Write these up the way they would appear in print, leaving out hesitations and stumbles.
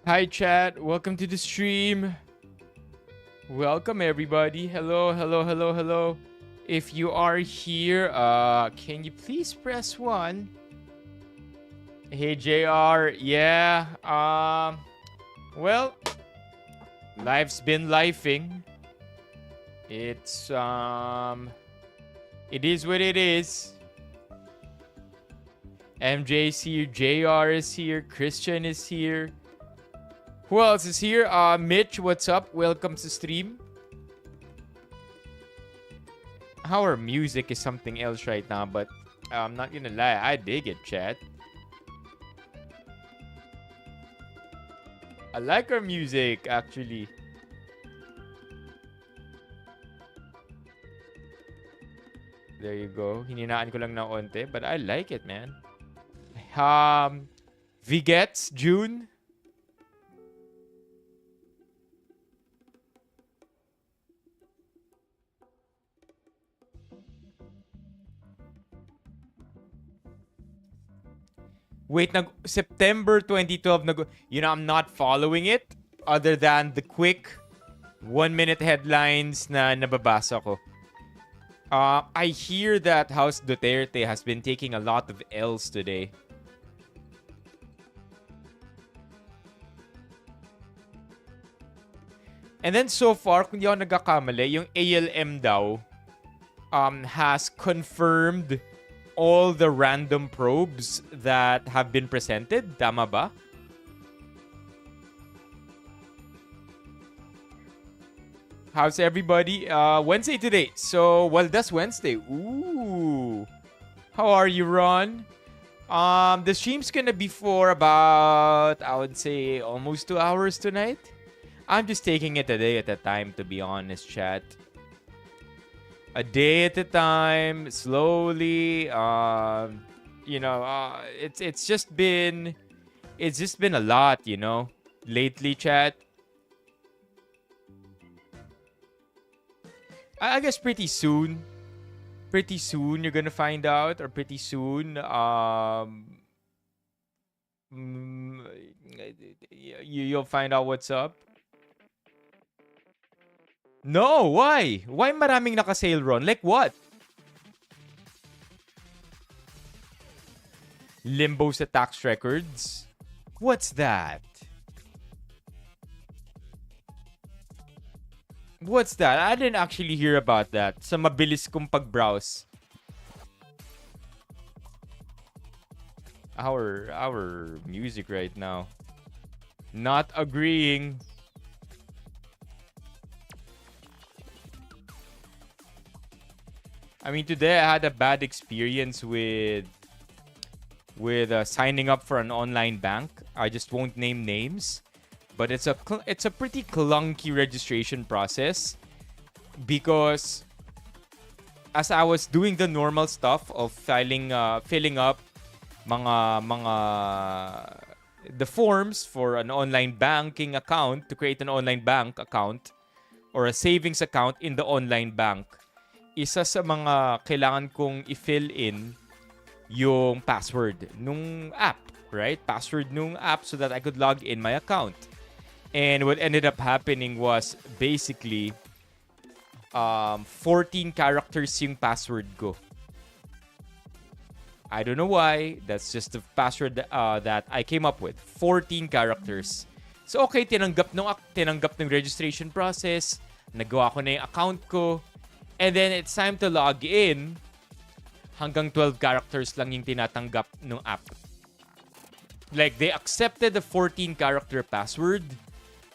Hi, chat. Welcome to the stream. Welcome, everybody. Hello, hello, hello, hello. If you are here, can you please press 1? Hey, JR. Yeah, well, life's been lifing. It's, it is what it is. MJ's here, JR is here, Christian is here. Who else is here? Mitch, what's up? Welcome to stream. Our music is something else right now, but I'm not gonna lie, I dig it, chat. I like our music, actually. There you go. Hininaan ko lang ng onte, but I like it, man. Vigets, June. Wait, September 2012, I'm not following it other than the quick 1-minute headlines na nababasa ko. I hear that House Duterte has been taking a lot of L's today. And then so far, kung di ako nagkakamali, yung ALM daw has confirmed all the random probes that have been presented. Tama ba? How's everybody? Wednesday today. So, well, that's Wednesday. Ooh. How are you, Ron? The stream's gonna be for about, I would say, almost 2 hours tonight. I'm just taking it a day at a time, to be honest, chat. A day at a time, slowly. It's just been a lot, lately, chat. I guess pretty soon you're gonna find out, or pretty soon, you'll find out what's up. No, why? Why maraming naka-sale, Ron? Like what? Limbo sa tax records? What's that? What's that? I didn't actually hear about that. Sa mabilis kong pag-browse. Our music right now. Not agreeing. I mean, today I had a bad experience with signing up for an online bank. I just won't name names, but it's a pretty clunky registration process, because as I was doing the normal stuff of filling up the forms for an online banking account, to create an online bank account or a savings account in the online bank, isa sa mga kailangan kong i-fill in yung password nung app, right? Password nung app so that I could log in my account. And what ended up happening was basically 14 characters yung password ko. I don't know why. That's just the password that I came up with. 14 characters. So okay, tinanggap ng registration process. Nagawa ko na yung account ko. And then it's time to log in. Hanggang 12 characters lang yung tinatanggap ng app. Like, they accepted the 14-character password,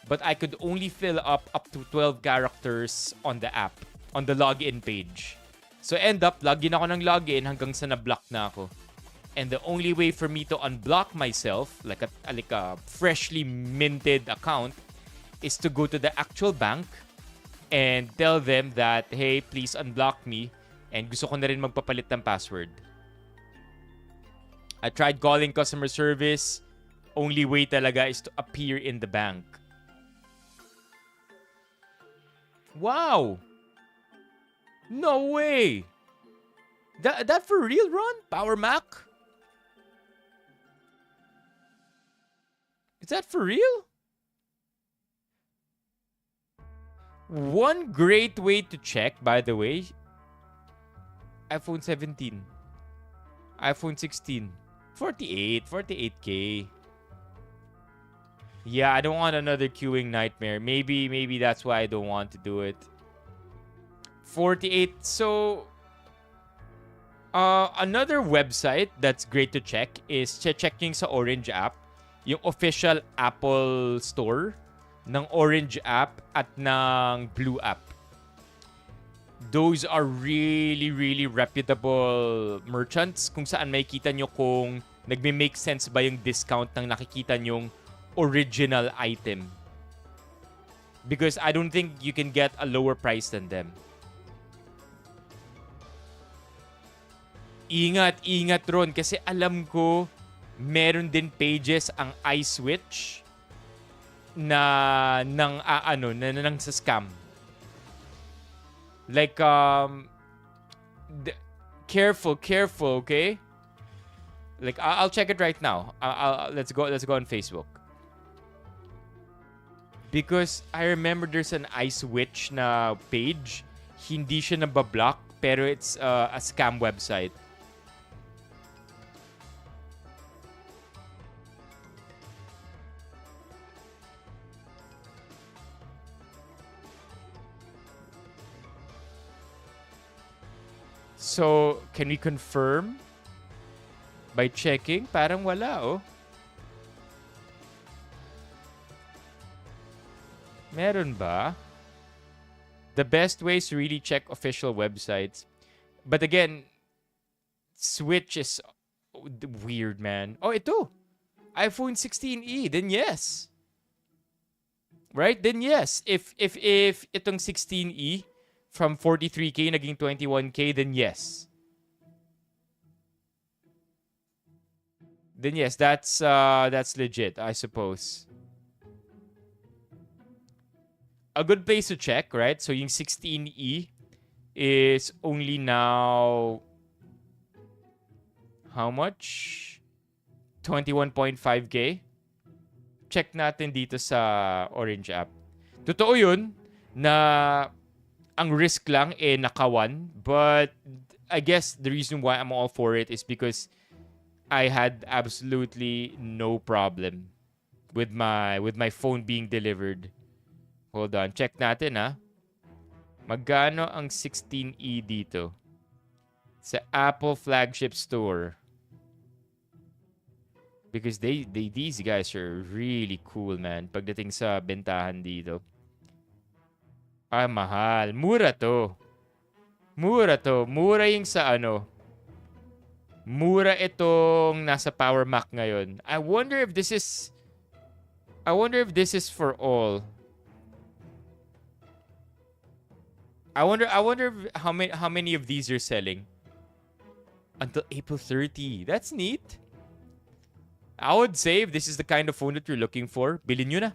but I could only fill up to 12 characters on the app, on the login page. So end up, login ako ng login hanggang sa na-block na ako. And the only way for me to unblock myself, like a freshly minted account, is to go to the actual bank and tell them that, hey, please unblock me, and gusto ko na rin magpapalit ng password. I tried calling customer service. Only way talaga is to appear in the bank. Wow! No way! That for real, Ron? Power Mac? Is that for real? One great way to check, by the way, iPhone 17, iPhone 16, 48K. Yeah, I don't want another queuing nightmare. Maybe that's why I don't want to do it. 48. So, another website that's great to check is checking sa Orange app, yung official Apple Store ng Orange app at ng Blue app. Those are really, really reputable merchants kung saan makikita nyo kung nagme-make sense ba yung discount ng nakikita nyong original item. Because I don't think you can get a lower price than them. Ingat ron kasi alam ko meron din pages ang iSwitch na nang sa scam. Like careful, okay? Like I'll check it right now. Let's go on Facebook. Because I remember there's an iSwitch na page, hindi siya nabablock pero it's a scam website. So, can we confirm by checking? Parang wala, oh. Meron ba? The best way is to really check official websites. But again, Switch is weird, man. Oh, ito. iPhone 16e. Then yes. Right? Then yes. If itong 16e from 43K naging 21K, then yes. Then yes, that's legit, I suppose. A good place to check, right? So yung 16E is only now how much? 21.5K. Check natin dito sa Orange app. Totoo yun na ang risk lang naka-1, but I guess the reason why I'm all for it is because I had absolutely no problem with my phone being delivered. Hold on, check natin ha. Magkano ang 16E dito sa Apple flagship store? Because these guys are really cool, man. Pagdating sa bentahan dito. Ah, mahal. Mura to. Mura yung sa ano. Mura itong nasa Power Mac ngayon. I wonder if this is for all. I wonder how many of these are selling until April 30. That's neat. I would say if this is the kind of phone that you're looking for, bilhin nyo na.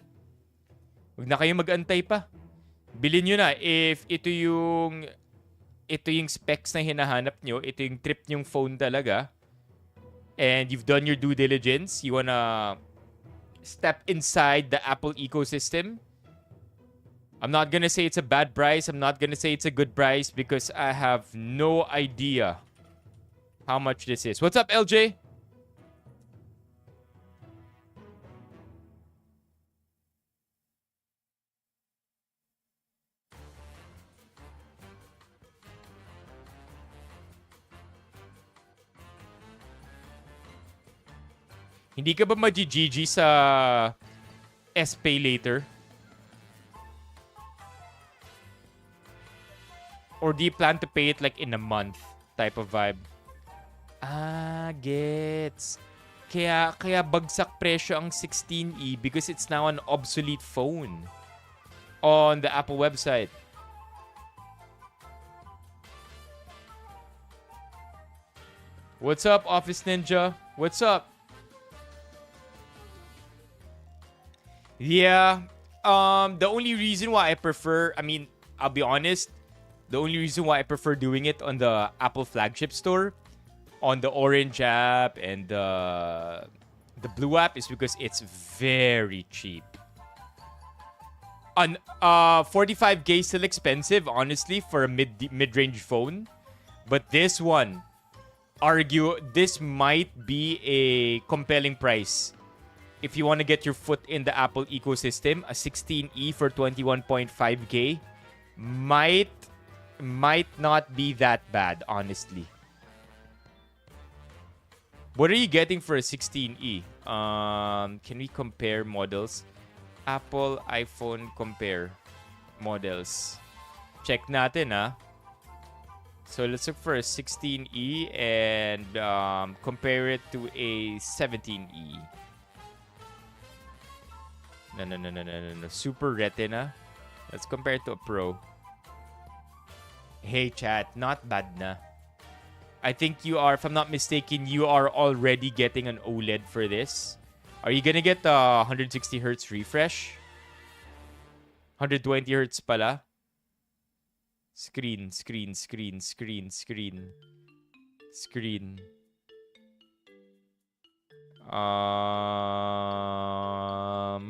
Huwag na kayo mag-antay pa. Bilhin nyo na if ito yung specs na hinahanap nyo, ito yung trip nyong phone talaga, and you've done your due diligence, you wanna step inside the Apple ecosystem. I'm not gonna say it's a bad price. I'm not gonna say it's a good price because I have no idea how much this is. What's up, LJ? Hindi ka ba mag-GG sa S-Pay later? Or do you plan to pay it like in a month type of vibe? Ah, gets. Kaya bagsak presyo ang 16E because it's now an obsolete phone on the Apple website. What's up, Office Ninja? What's up? Yeah, the only reason why I prefer, I mean, I'll be honest, the only reason why I prefer doing it on the Apple flagship store, on the Orange app and the Blue app is because it's very cheap. 45K is still expensive, honestly, for a mid-range phone. But this one, this might be a compelling price. If you want to get your foot in the Apple ecosystem, a 16E for 21.5K might not be that bad, honestly. What are you getting for a 16E? Can we compare models? Apple iPhone compare models. Check natin, ha? So let's look for a 16E and compare it to a 17E. No. Super Retina. Let's compare it to a Pro. Hey, chat. Not bad na. I think you are, if I'm not mistaken, you are already getting an OLED for this. Are you gonna get the 160 Hz refresh? 120 Hz pala. Screen.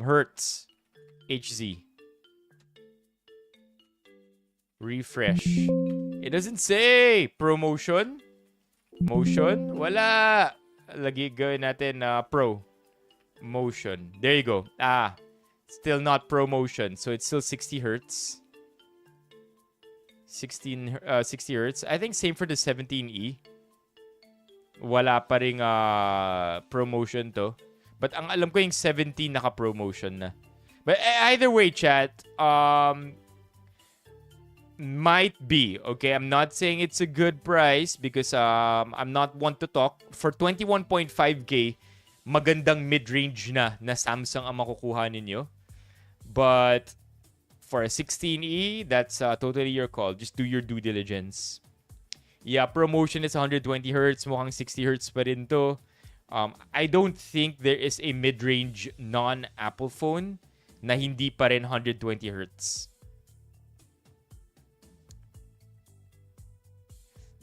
Hertz. HZ. Refresh. It doesn't say promotion. Motion? Wala. Lagi gawin natin Pro. Motion. There you go. Still not promotion. So it's still 60 Hertz. 60 Hertz. I think same for the 17E. Wala pa ring promotion to. But ang alam ko yung 17 naka-promotion na. But either way, chat, might be. Okay, I'm not saying it's a good price because I'm not one to talk. For 21.5K, magandang mid-range na Samsung ang makukuha ninyo. But for a 16E, that's totally your call. Just do your due diligence. Yeah, promotion is 120 Hz. Mukhang 60 Hz pa rin to. I don't think there is a mid-range non-Apple phone na hindi pa rin 120 Hz.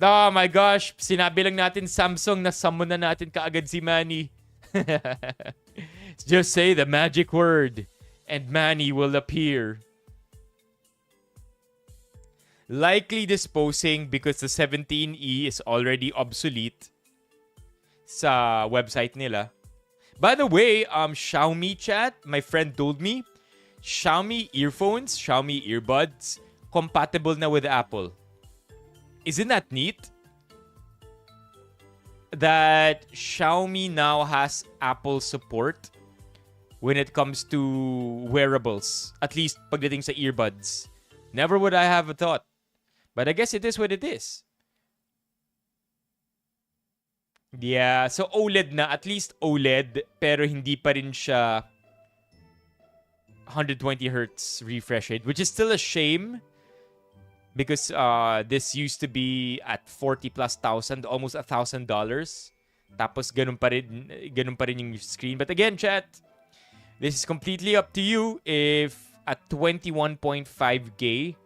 Oh my gosh, sinabi lang natin Samsung, na-summon na natin kaagad si Manny. Just say the magic word and Manny will appear. Likely disposing because the 17E is already obsolete sa website nila. By the way, Xiaomi chat, my friend told me, Xiaomi earphones, Xiaomi earbuds, compatible na with Apple. Isn't that neat? That Xiaomi now has Apple support when it comes to wearables. At least pagdating sa earbuds. Never would I have thought. But I guess it is what it is. Yeah, so OLED na. At least OLED. Pero hindi pa rin siya 120 Hz refresh rate. Which is still a shame. Because this used to be at 40 plus thousand, almost $1,000. Tapos ganun pa rin yung screen. But again, chat, this is completely up to you. If at 21.5K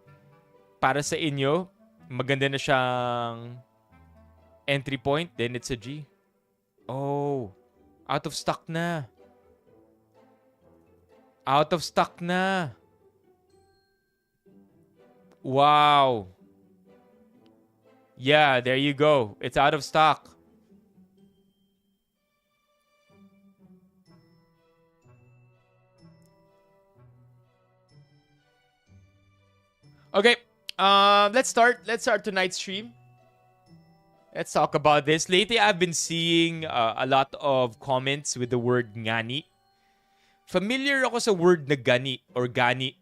para sa inyo, maganda na siyang entry point, then it's a G. Oh, out of stock na. Out of stock na. Wow. Yeah, there you go. It's out of stock. Okay. Let's start tonight's stream. Let's talk about this. Lately, I've been seeing a lot of comments with the word ngani. Familiar ako sa word na gani or gani.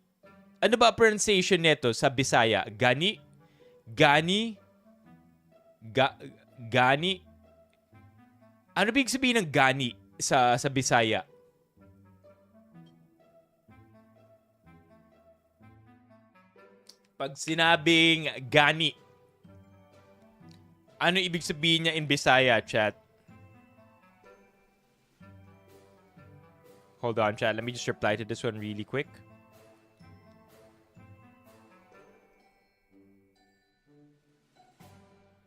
Ano ba pronunciation nito sa Bisaya? Gani? Gani? Gani? Ano ibig sabihin ng gani sa Bisaya? Pag sinabing gani, ano ibig sabihin niya in Bisaya, chat? Hold on, chat. Let me just reply to this one really quick.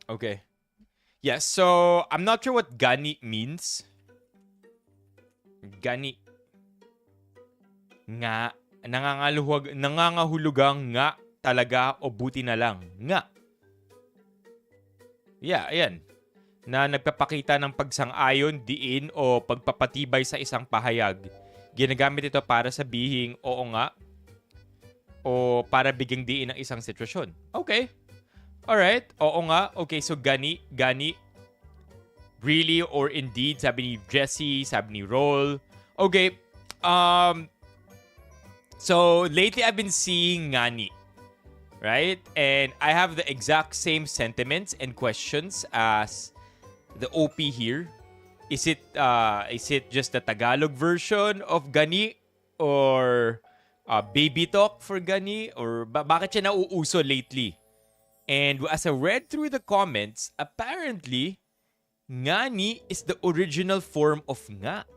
Okay. Yes, so I'm not sure what gani means. Gani. Nga. Nangangahulugang nga talaga o buti na lang. Nga. Yeah, ayan. Na nagpapakita ng pagsang-ayon, diin o pagpapatibay sa isang pahayag. Ginagamit ito para sabihing oo nga o para bigyang diin ng isang sitwasyon. Okay. Alright. Oo nga. Okay, so gani. Really or indeed, sabi ni Jesse, sabi ni Roll. Okay. So, lately I've been seeing ngani. Right? And I have the exact same sentiments and questions as the OP here. Is it just the Tagalog version of gani or baby talk for gani or bakit siya nauuso lately? And as I read through the comments, apparently ngani is the original form of nga.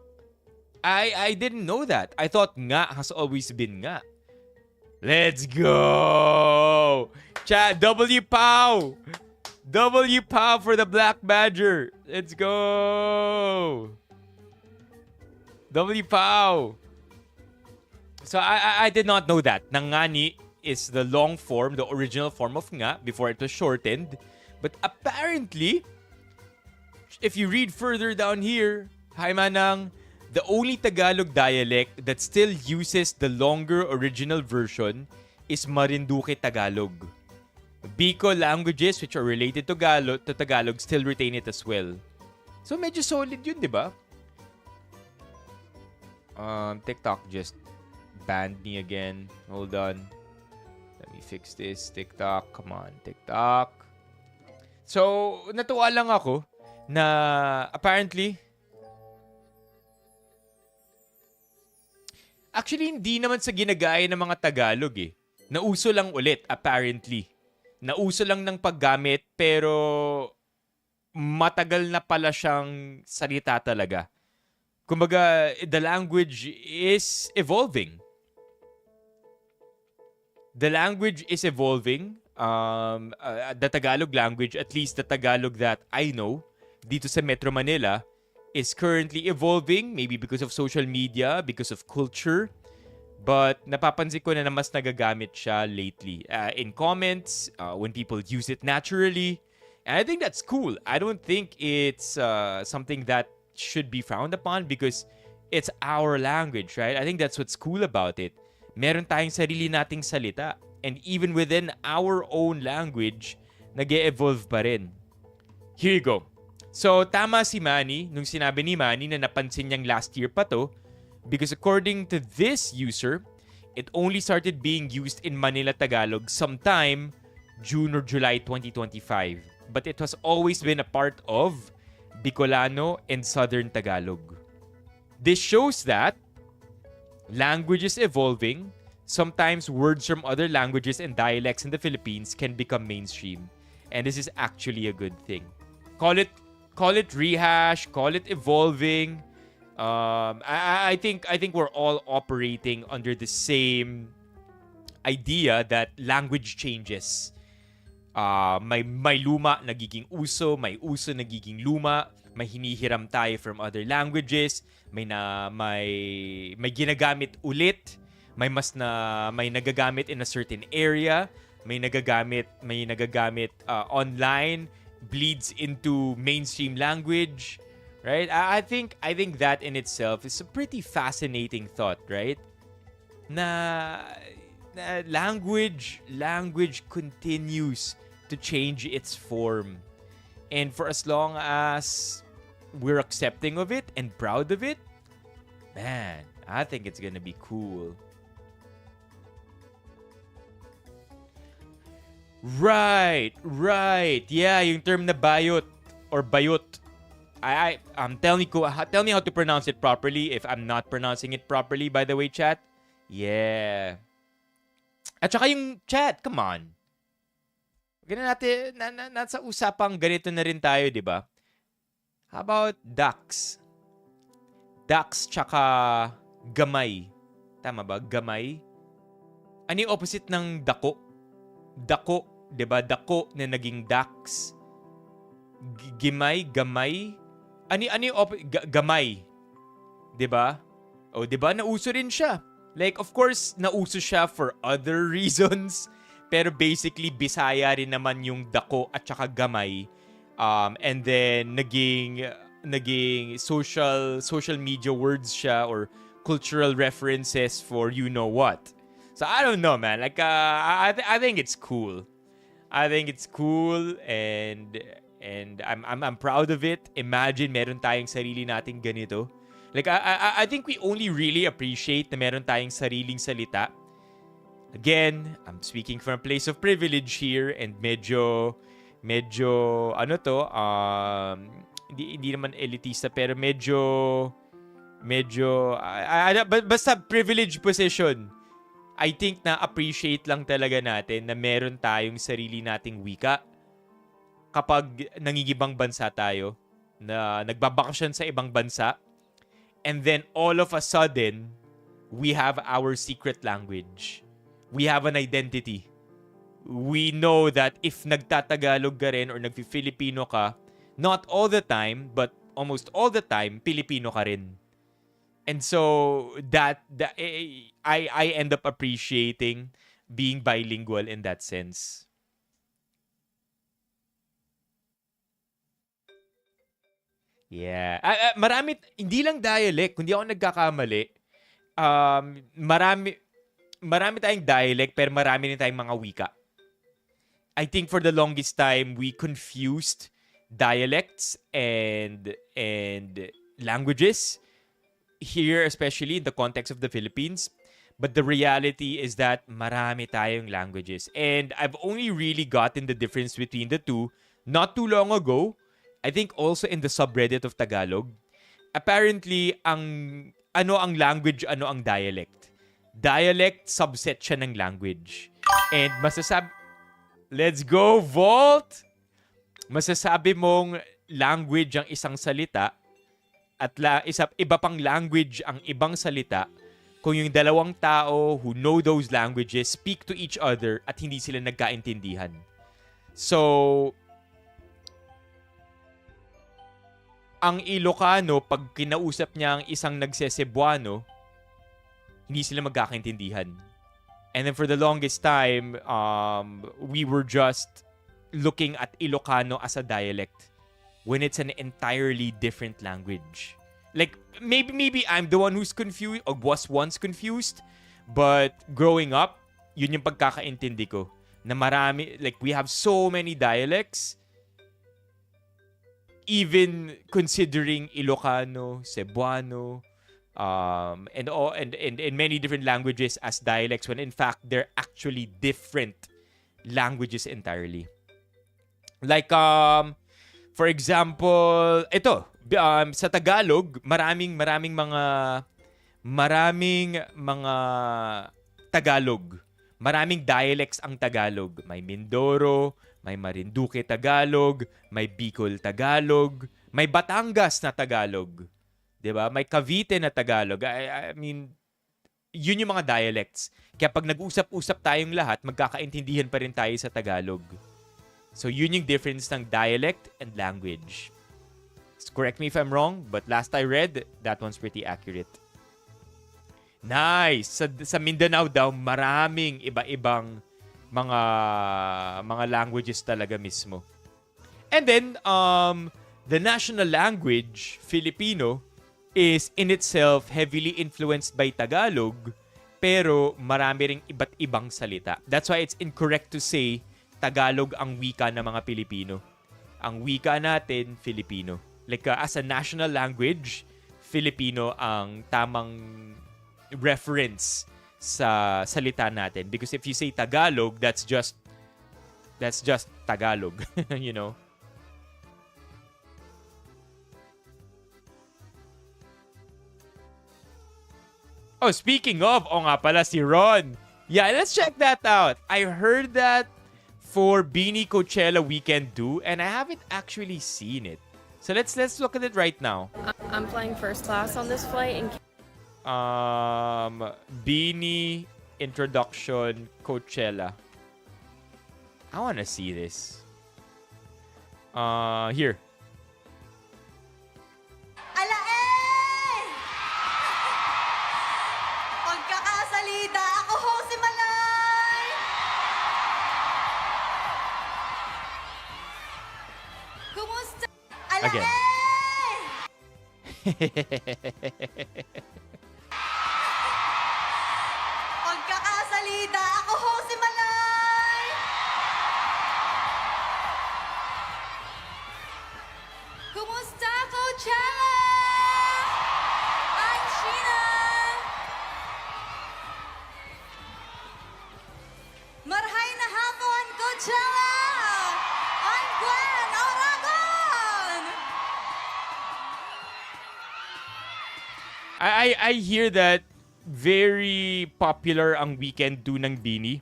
I didn't know that. I thought nga has always been nga. Let's go! Chat, W-POW! W-POW for the Black Badger! Let's go! W-POW! So I did not know that. Ngani is the long form, the original form of nga before it was shortened. But apparently, if you read further down here, hi Manang, the only Tagalog dialect that still uses the longer original version is Marinduque Tagalog. Bicol languages which are related to Tagalog still retain it as well. So medyo solid yun, di ba? TikTok just banned me again. Hold on. Let me fix this. TikTok, come on, TikTok. So, natuwa lang ako na apparently actually, hindi naman sa ginagaya ng mga Tagalog eh. Nauso lang ulit, apparently. Nauso lang ng paggamit, pero matagal na pala siyang salita talaga. Kumbaga, the language is evolving. The language is evolving. The Tagalog language, at least the Tagalog that I know, dito sa Metro Manila, is currently evolving, maybe because of social media, because of culture. But napapansin ko na mas nagagamit siya lately. In comments, when people use it naturally. And I think that's cool. I don't think it's something that should be frowned upon because it's our language, right? I think that's what's cool about it. Meron tayong sarili nating salita. And even within our own language, nag-e-evolve pa rin. Here you go. So, tama si Manny nung sinabi ni Manny na napansin niyang last year pa to because according to this user, it only started being used in Manila Tagalog sometime June or July 2025. But it has always been a part of Bicolano and Southern Tagalog. This shows that language is evolving. Sometimes words from other languages and dialects in the Philippines can become mainstream. And this is actually a good thing. Call it rehash, call it evolving. I think we're all operating under the same idea that language changes. May luma nagiging uso, may uso nagiging luma, may hinihiram tayo from other languages, may ginagamit ulit, may nagagamit in a certain area, may nagagamit online, bleeds into mainstream language, right? I think that in itself is a pretty fascinating thought, right? Na language continues to change its form. And for as long as we're accepting of it and proud of it, man, I think it's gonna be cool. Right. Yeah, yung term na bayot or bayot. Tell me how to pronounce it properly if I'm not pronouncing it properly, by the way, chat. Yeah. At saka yung chat, come on. Ganun natin, nasa usapang ganito na rin tayo, di ba? How about ducks? Ducks tsaka gamay. Tama ba? Gamay? Ano yung opposite ng dako? Dako, 'di ba? Dako na naging ducks. Gamay. Ano yung gamay? 'Di ba? O 'di ba nauso rin siya. Like, of course, nauso siya for other reasons. Pero basically, Bisaya rin naman yung dako at saka gamay. And then, naging social media words siya or cultural references for you know what. So, I don't know, man. Like, I think it's cool. I think it's cool and I'm proud of it. Imagine meron tayong sarili nating ganito. Like I think we only really appreciate na meron tayong sariling salita. Again, I'm speaking from a place of privilege here and medyo ano to hindi naman elitista pero medyo basta privileged position. I think na appreciate lang talaga natin na meron tayong sarili nating wika kapag nangingibang bansa tayo, na nagbabakasyon sa ibang bansa, and then all of a sudden, we have our secret language. We have an identity. We know that if nagtatagalog ka rin or nagfi-Filipino ka, not all the time, but almost all the time, Pilipino ka rin. And so that I end up appreciating being bilingual in that sense. Yeah. Marami, hindi lang dialect, kundi ako nagkakamali. Marami tayong dialect pero marami rin tayong mga wika. I think for the longest time we confused dialects and languages here, especially in the context of the Philippines. But the reality is that marami tayong languages. And I've only really gotten the difference between the two not too long ago. I think also in the subreddit of Tagalog. Apparently, ang language, ano ang dialect. Dialect, subset siya ng language. And let's go, Vault! Masasabi mong language ang isang salita at iba pang language ang ibang salita kung yung dalawang tao who know those languages speak to each other at hindi sila nagkaintindihan. So, ang Ilocano, pag kinausap niya ang isang nagse-Cebuano, hindi sila magkakaintindihan. And then for the longest time, we were just looking at Ilocano as a dialect when it's an entirely different language. Like, maybe I'm the one who's confused or was once confused, but growing up, yun yung pagkakaintindi ko. Na marami, like, we have so many dialects, even considering Ilocano, Cebuano, and many different languages as dialects when in fact they're actually different languages entirely. Like, for example, ito, sa Tagalog, maraming mga Tagalog. Maraming dialects ang Tagalog. May Mindoro, may Marinduque Tagalog, may Bicol Tagalog, may Batangas na Tagalog. 'Di ba? May Cavite na Tagalog. I mean, yun yung mga dialects. Kaya pag nag-usap-usap tayong lahat, magkakaintindihan pa rin tayo sa Tagalog. So yun yung difference ng dialect and language. Correct me if I'm wrong, but last I read, that one's pretty accurate. Nice! Sa Mindanao daw, maraming iba-ibang mga languages talaga mismo. And then, the national language, Filipino, is in itself heavily influenced by Tagalog, pero marami ring iba't ibang salita. That's why it's incorrect to say Tagalog ang wika ng mga Pilipino. Ang wika natin, Filipino. Like, as a national language, Filipino ang tamang reference sa salita natin. Because if you say Tagalog, that's just Tagalog, you know? Oh, speaking of, nga pala si Ron. Yeah, let's check that out. I heard that for Beanie Coachella Weekend 2, and I haven't actually seen it. So let's look at it right now. I'm flying first class on this flight. Beanie Introduction Coachella. I want to see this. Here. Ala eh! Pagkakasala Again. Pagkakasalita, ako ho si Malay! Kumusta, Coachella? I'm Sheena! Marhay na hapon, Coachella! I'm Gwen Oragon! I hear that very popular ang Weekend 2 ng Bini.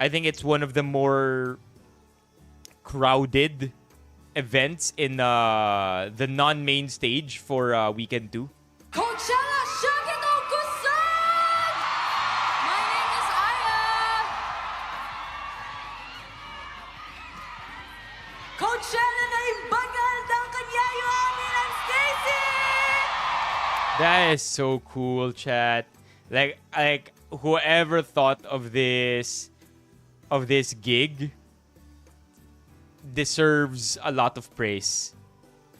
I think it's one of the more crowded events in the non-main stage for Weekend 2. Coachella, Shaggy no Kusan! My name is Aya! Coachella na imbagal ng kanyayo amin ang Stacy! That is so cool, chat. Like whoever thought of this gig deserves a lot of praise.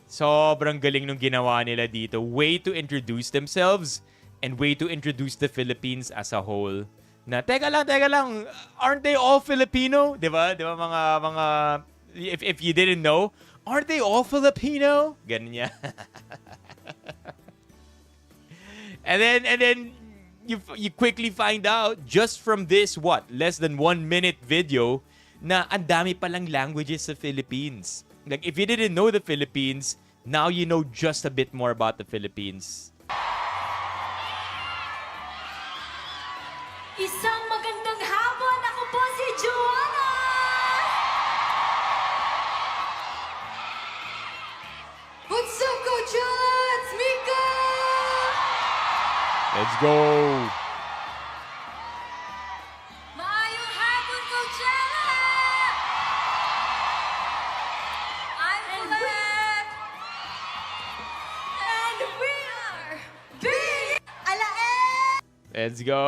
Sobrang galing nung ginawa nila dito. Way to introduce themselves and way to introduce the Philippines as a whole. Na teka lang, aren't they all Filipino? 'Di ba? 'Di ba mga if you didn't know, aren't they all Filipino? Ganun niya. And then you quickly find out just from this less than 1 minute video na ang dami palang languages sa Philippines. Like if you didn't know the Philippines, now you know just a bit more about the Philippines. Isang magandang hapon, ako po si Joanna! What's up, Coachella? It's Mika! Let's go! Maayong hapon, Coachella! I'm Colette! And we are Big Alae! Let's go!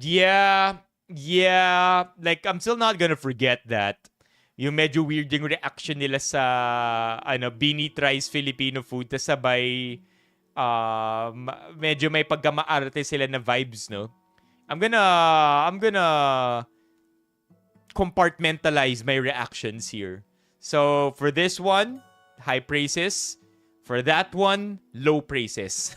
Yeah. Like, I'm still not gonna forget that. Yung medyo weird yung reaction nila sa Bini tries Filipino food tas sabay medyo may pagkamaarte sila na vibes, no? I'm gonna compartmentalize my reactions here. So for this one, high praises. For that one, low praises.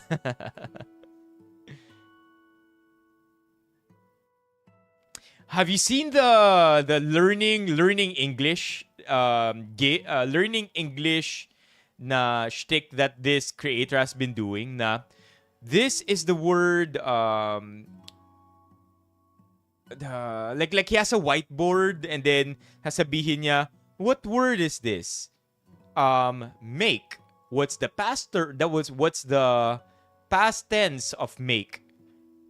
Have you seen the learning English learning English na shtick that this creator has been doing? Na this is the word like he has a whiteboard and then sasabihin niya, what word is this? Make. What's the past tense of make?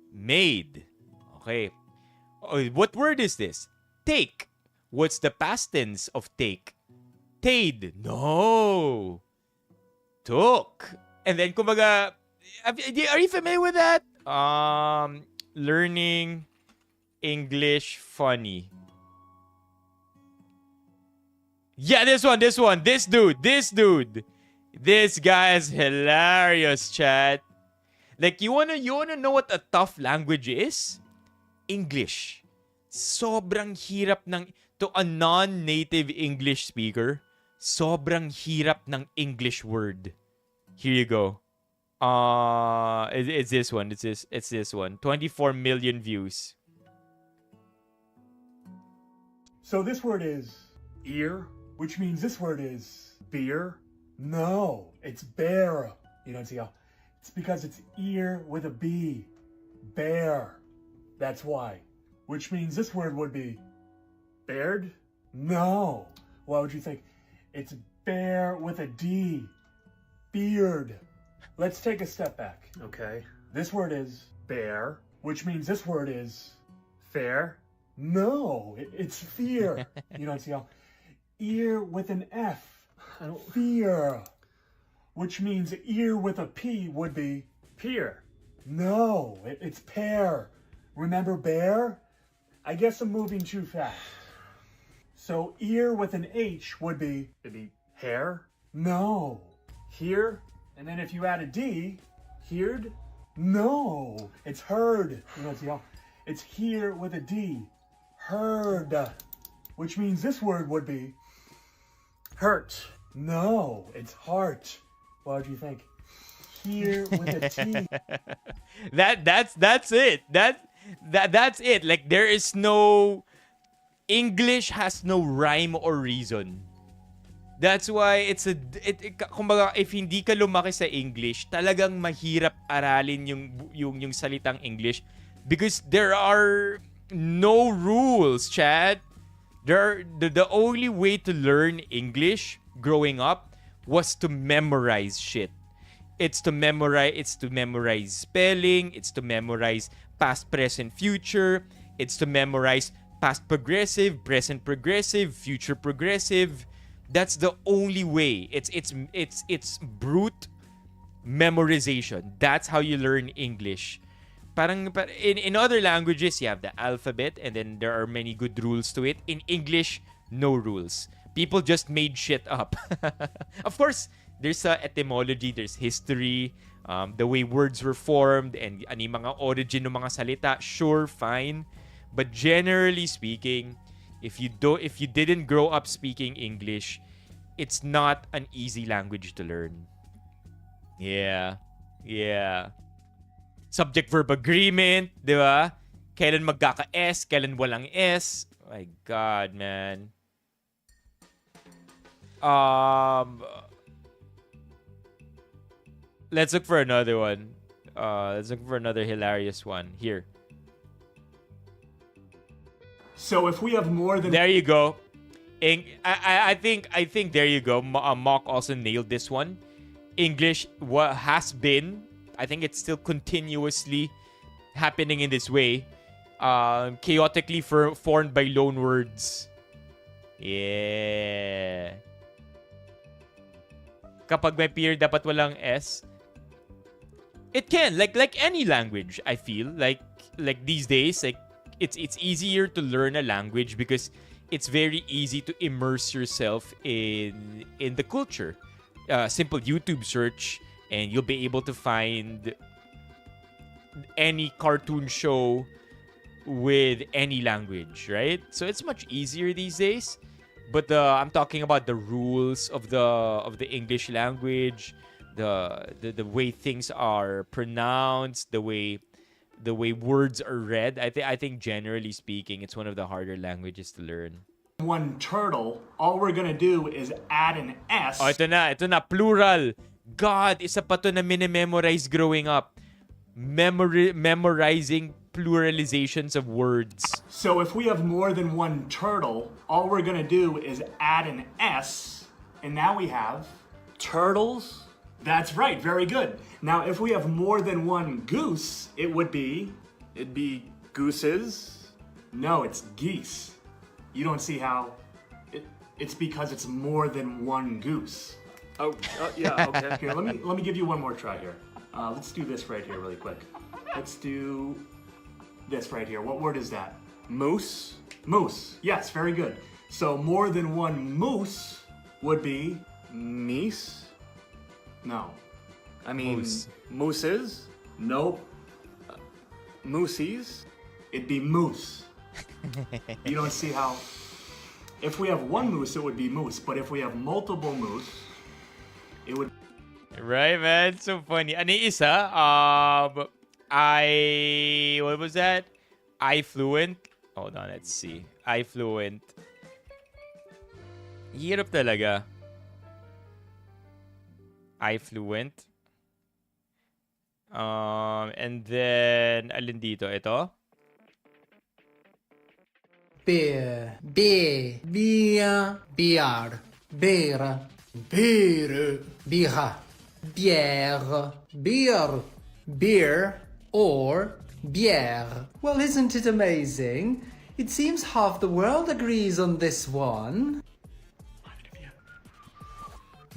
Made. Okay. Oh, what word is this? Take. What's the past tense of take? Tade. No. Took. And then, kumbaga, are you familiar with that? Learning English funny. Yeah, this one. This dude. This guy is hilarious, chat. Like, you wanna know what a tough language is? English. Sobrang hirap to a non-native English speaker, sobrang hirap ng English word. Here you go. It's this one. It's this one. 24 million views. So this word is ear, which means this word is beer. No, it's bear. You don't see how? It's because it's ear with a B. Bear. That's why. Which means this word would be bared? No. Why would you think? It's bear with a D. Beard. Let's take a step back, okay? This word is bear, which means this word is fair. No, it's fear. You don't see how? Ear with an F. Fear. Which means ear with a P would be pear. No, it's pear. Remember bear? I guess I'm moving too fast. So ear with an H would be, it'd be hair? No. Here, and then if you add a D, heard? No. It's heard. You know, see how it's here with a D. Heard. Which means this word would be hurt. No, it's heart. What would you think? Here with a T. That's it. That's it. Like there is no English has no rhyme or reason. That's why kumbaga, if hindi ka lumaki sa English, talagang mahirap aralin yung salitang English because there are no rules, Chad. The only way to learn English growing up was to memorize shit. It's to memorize spelling, it's to memorize past, present, future, it's to memorize past progressive, present progressive, future progressive. That's the only way. It's brute memorization. That's how you learn English. Parang in other languages you have the alphabet and then there are many good rules to it. In English, no rules. People just made shit up. Of course, there's etymology, there's history, the way words were formed and ani mga origin ng mga salita. Sure, fine. But generally speaking, if you didn't grow up speaking English, it's not an easy language to learn. Yeah. Subject-verb agreement, di ba? Kailan magkaka-S, kailan walang S. Oh my God, man. Let's look for another one. Let's look for another hilarious one. Here. So if we have more than... There you go. I think there you go. Mock also nailed this one. English has been, I think it's still continuously happening in this way. Chaotically formed by loan words. Yeah. Kapag may period, dapat walang S. It can, like any language, I feel. Like these days, like it's easier to learn a language because it's very easy to immerse yourself in the culture. Simple YouTube search and you'll be able to find any cartoon show with any language, right? So it's much easier these days. But I'm talking about the rules of the English language, the way things are pronounced, the way words are read. I think generally speaking, it's one of the harder languages to learn. One turtle, all we're gonna do is add an S. Oh, ito na, plural. God, isa pa to na minimemorize growing up. Memorizing pluralizations of words. So if we have more than one turtle, all we're gonna do is add an S, and now we have turtles. That's right, very good. Now if we have more than one goose, it'd be gooses. No, it's geese. You don't see how it's because it's more than one goose. Oh, yeah, okay. Here, let me give you one more try here. Let's do this right here really quick. Let's do this right here. What word is that? Moose? Moose. Yes, very good. So more than one moose would be meese? No. I mean, Moose. Mooses? Nope. Moosies? It'd be moose. You don't see how... If we have one moose, it would be moose. But if we have multiple moose, it would... Right, man? So funny. Ano yung isa? What was that? iFluent. Hold on, let's see. iFluent. Hirap talaga. iFluent. And then, alin dito? Ito? Beer, beer, beer, beer, beer, beer, beer, beer, beer, beer, or beer. Well, isn't it amazing? It seems half the world agrees on this one.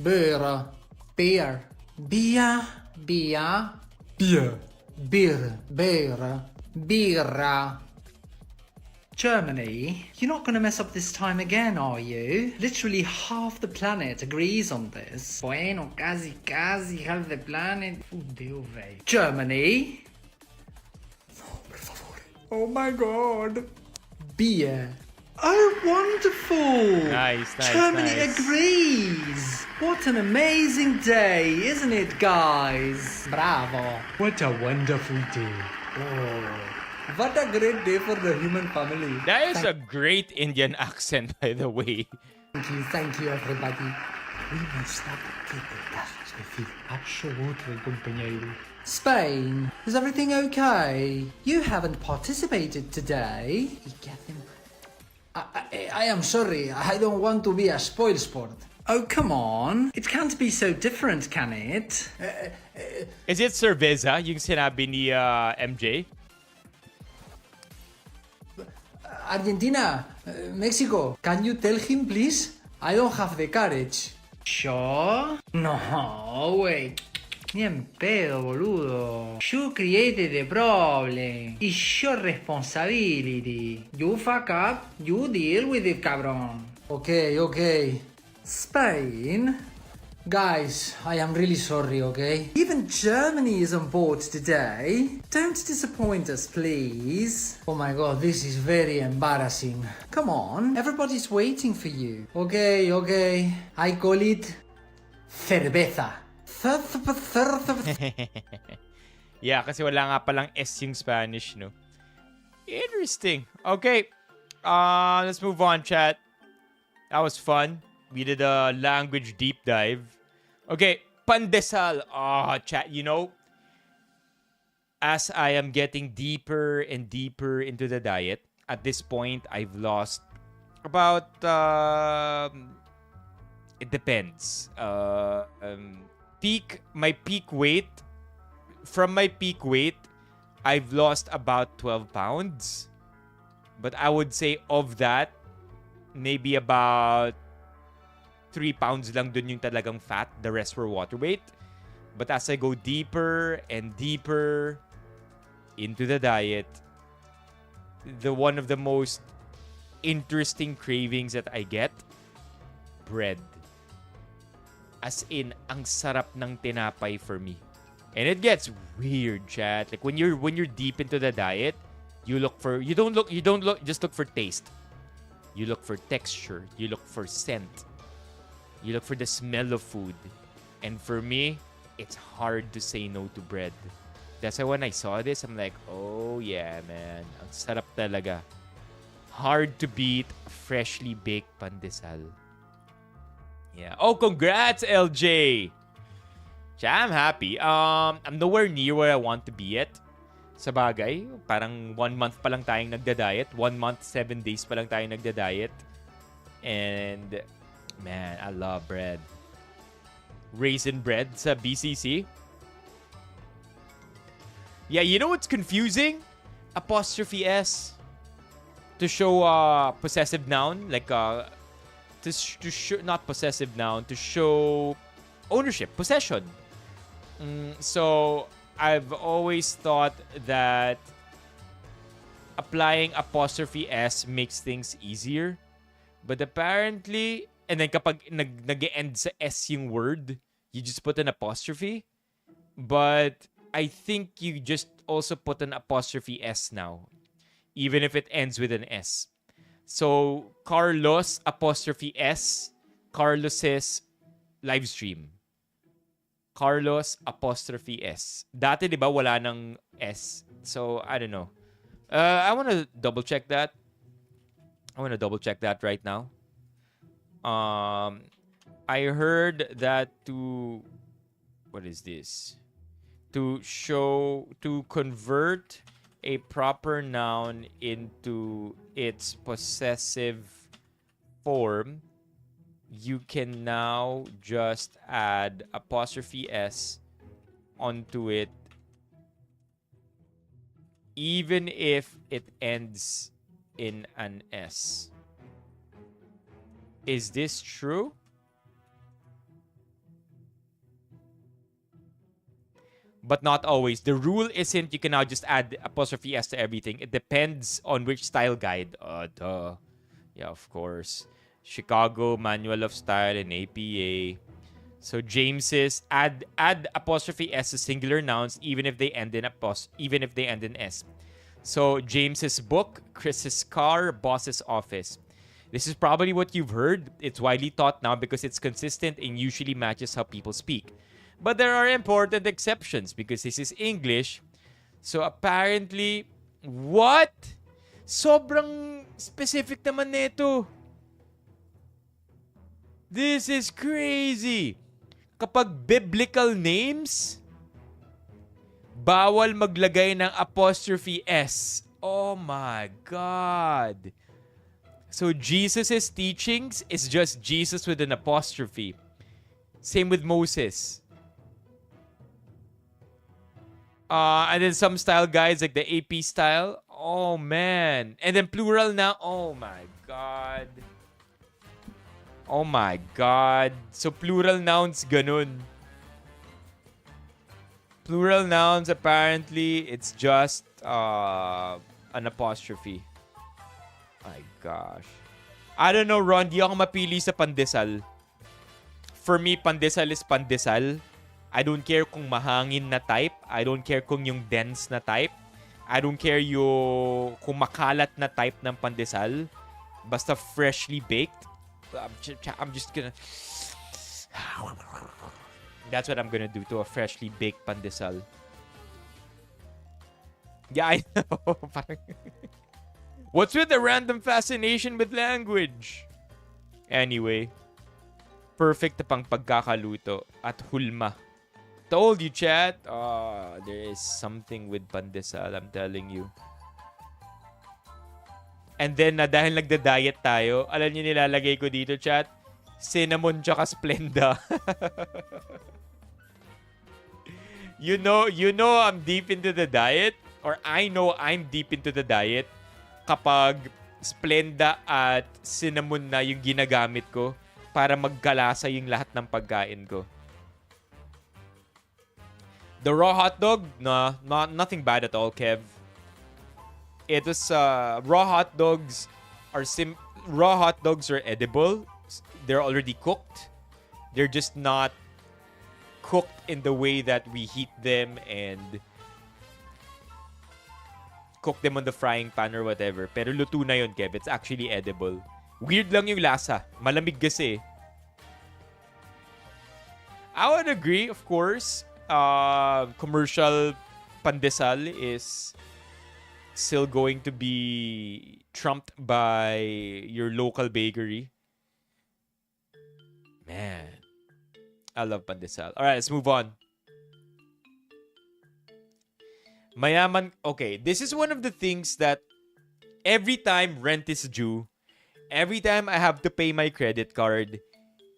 Beer, beer, beer, beer, beer, beer, beer, beer. Germany, you're not going to mess up this time again, are you? Literally half the planet agrees on this. Bueno, casi, half the planet. Germany. No, per favore. Oh my god. Beer. Oh, wonderful! Nice. Germany agrees! What an amazing day, isn't it, guys? Bravo! What a wonderful day. Oh, what a great day for the human family. That is a great Indian accent, by the way. Thank you, everybody. We must not get the cajas de feel absolutely compañero. Spain, is everything okay? You haven't participated today. I am sorry, I don't want to be a spoilsport. Oh, come on. It can't be so different, can it? Is it cerveza, yung sinabi ni MJ? Argentina, Mexico, can you tell him, please? I don't have the courage. Sure? No, wait. Ni en pedo, boludo. You created the problem. It's your responsibility. You fuck up, you deal with it, cabrón. Okay. Spain? Guys, I am really sorry, okay? Even Germany is on board today. Don't disappoint us, please. Oh my god, this is very embarrassing. Come on, everybody's waiting for you. Okay. I call it cerveza. Yeah, kasi wala nga palang S yung Spanish, no? Interesting. Okay. Let's move on, chat. That was fun. We did a language deep dive. Okay, pandesal. Chat, you know, as I am getting deeper and deeper into the diet, at this point, I've lost about, it depends. My peak weight, from my peak weight, I've lost about 12 pounds. But I would say of that, maybe about 3 pounds lang dun yung talagang fat. The rest were water weight. But as I go deeper and deeper into the diet, one of the most interesting cravings that I get, bread. As in, ang sarap ng tinapay for me. And it gets weird, chat. Like when you're deep into the diet, you don't just look for taste. You look for texture, you look for scent. You look for the smell of food. And for me, it's hard to say no to bread. That's why when I saw this, I'm like, oh yeah, man. Ang sarap talaga. Hard to beat freshly baked pandesal. Yeah. Oh, congrats, LJ! I'm happy. I'm nowhere near where I want to be yet. Sa bagay, parang 1 month pa lang tayong nagda-diet. 1 month, 7 days pa lang tayong nagda-diet. And, man, I love bread. Raisin bread sa BCC. Yeah, you know what's confusing? Apostrophe S. To show possessive noun. Like, to show, not possessive noun. To show ownership, possession. So, I've always thought that applying apostrophe S makes things easier. But apparently, and then kapag nag-end sa S yung word, you just put an apostrophe. But I think you just also put an apostrophe S now, even if it ends with an S. So, Carlos apostrophe S, Carlos's live stream. Carlos apostrophe S. Dati, di ba, wala ng S. So, I don't know. I want to double check that. Right now. I heard that what is this? To convert a proper noun into its possessive form, you can now just add apostrophe S onto it, even if it ends in an S. Is this true? but not always. The rule isn't you can now just add apostrophe S to everything. It depends on which style guide. Duh. Yeah, of course. Chicago Manual of Style and APA. So James's add apostrophe S to singular nouns even if they end in S. So James's book, Chris's car, boss's office. This is probably what you've heard. It's widely taught now because it's consistent and usually matches how people speak. But there are important exceptions because this is English. So apparently, what? Sobrang specific naman nito. This is crazy. Kapag biblical names, bawal maglagay ng apostrophe S. Oh my God. So Jesus' teachings is just Jesus with an apostrophe. Same with Moses. And then some style guides like the AP style. Oh man. And then plural now. Oh my God. Oh my God. So plural nouns ganun. Plural nouns apparently it's just an apostrophe. My gosh. I don't know, Ron. Di ako mapili sa pandesal. For me, pandesal is pandesal. I don't care kung mahangin na type. I don't care kung yung dense na type. I don't care kung makalat na type ng pandesal. Basta freshly baked. I'm just gonna... That's what I'm gonna do to a freshly baked pandesal. Yeah, I know. What's with the random fascination with language? Anyway, perfect pang pagkakaluto at hulma. Told you, chat. There is something with pandesal, I'm telling you. And then, dahil nagda-diet tayo, alam niyo nilalagay ko dito, chat? Cinnamon tsaka Splenda. You know I'm deep into the diet, or I know I'm deep into the diet kapag Splenda at cinnamon na yung ginagamit ko para magkalasa yung lahat ng pagkain ko. The raw hot dog, nothing bad at all, Kev. It was raw hot dogs are edible. They're already cooked. They're just not cooked in the way that we heat them and cook them on the frying pan or whatever. Pero luto na yun, Kev. It's actually edible. Weird lang yung lasa. Malamig kasi. I would agree, of course. Commercial pandesal is still going to be trumped by your local bakery. Man, I love pandesal. All right, let's move on. Mayaman, okay, this is one of the things that every time rent is due, every time I have to pay my credit card,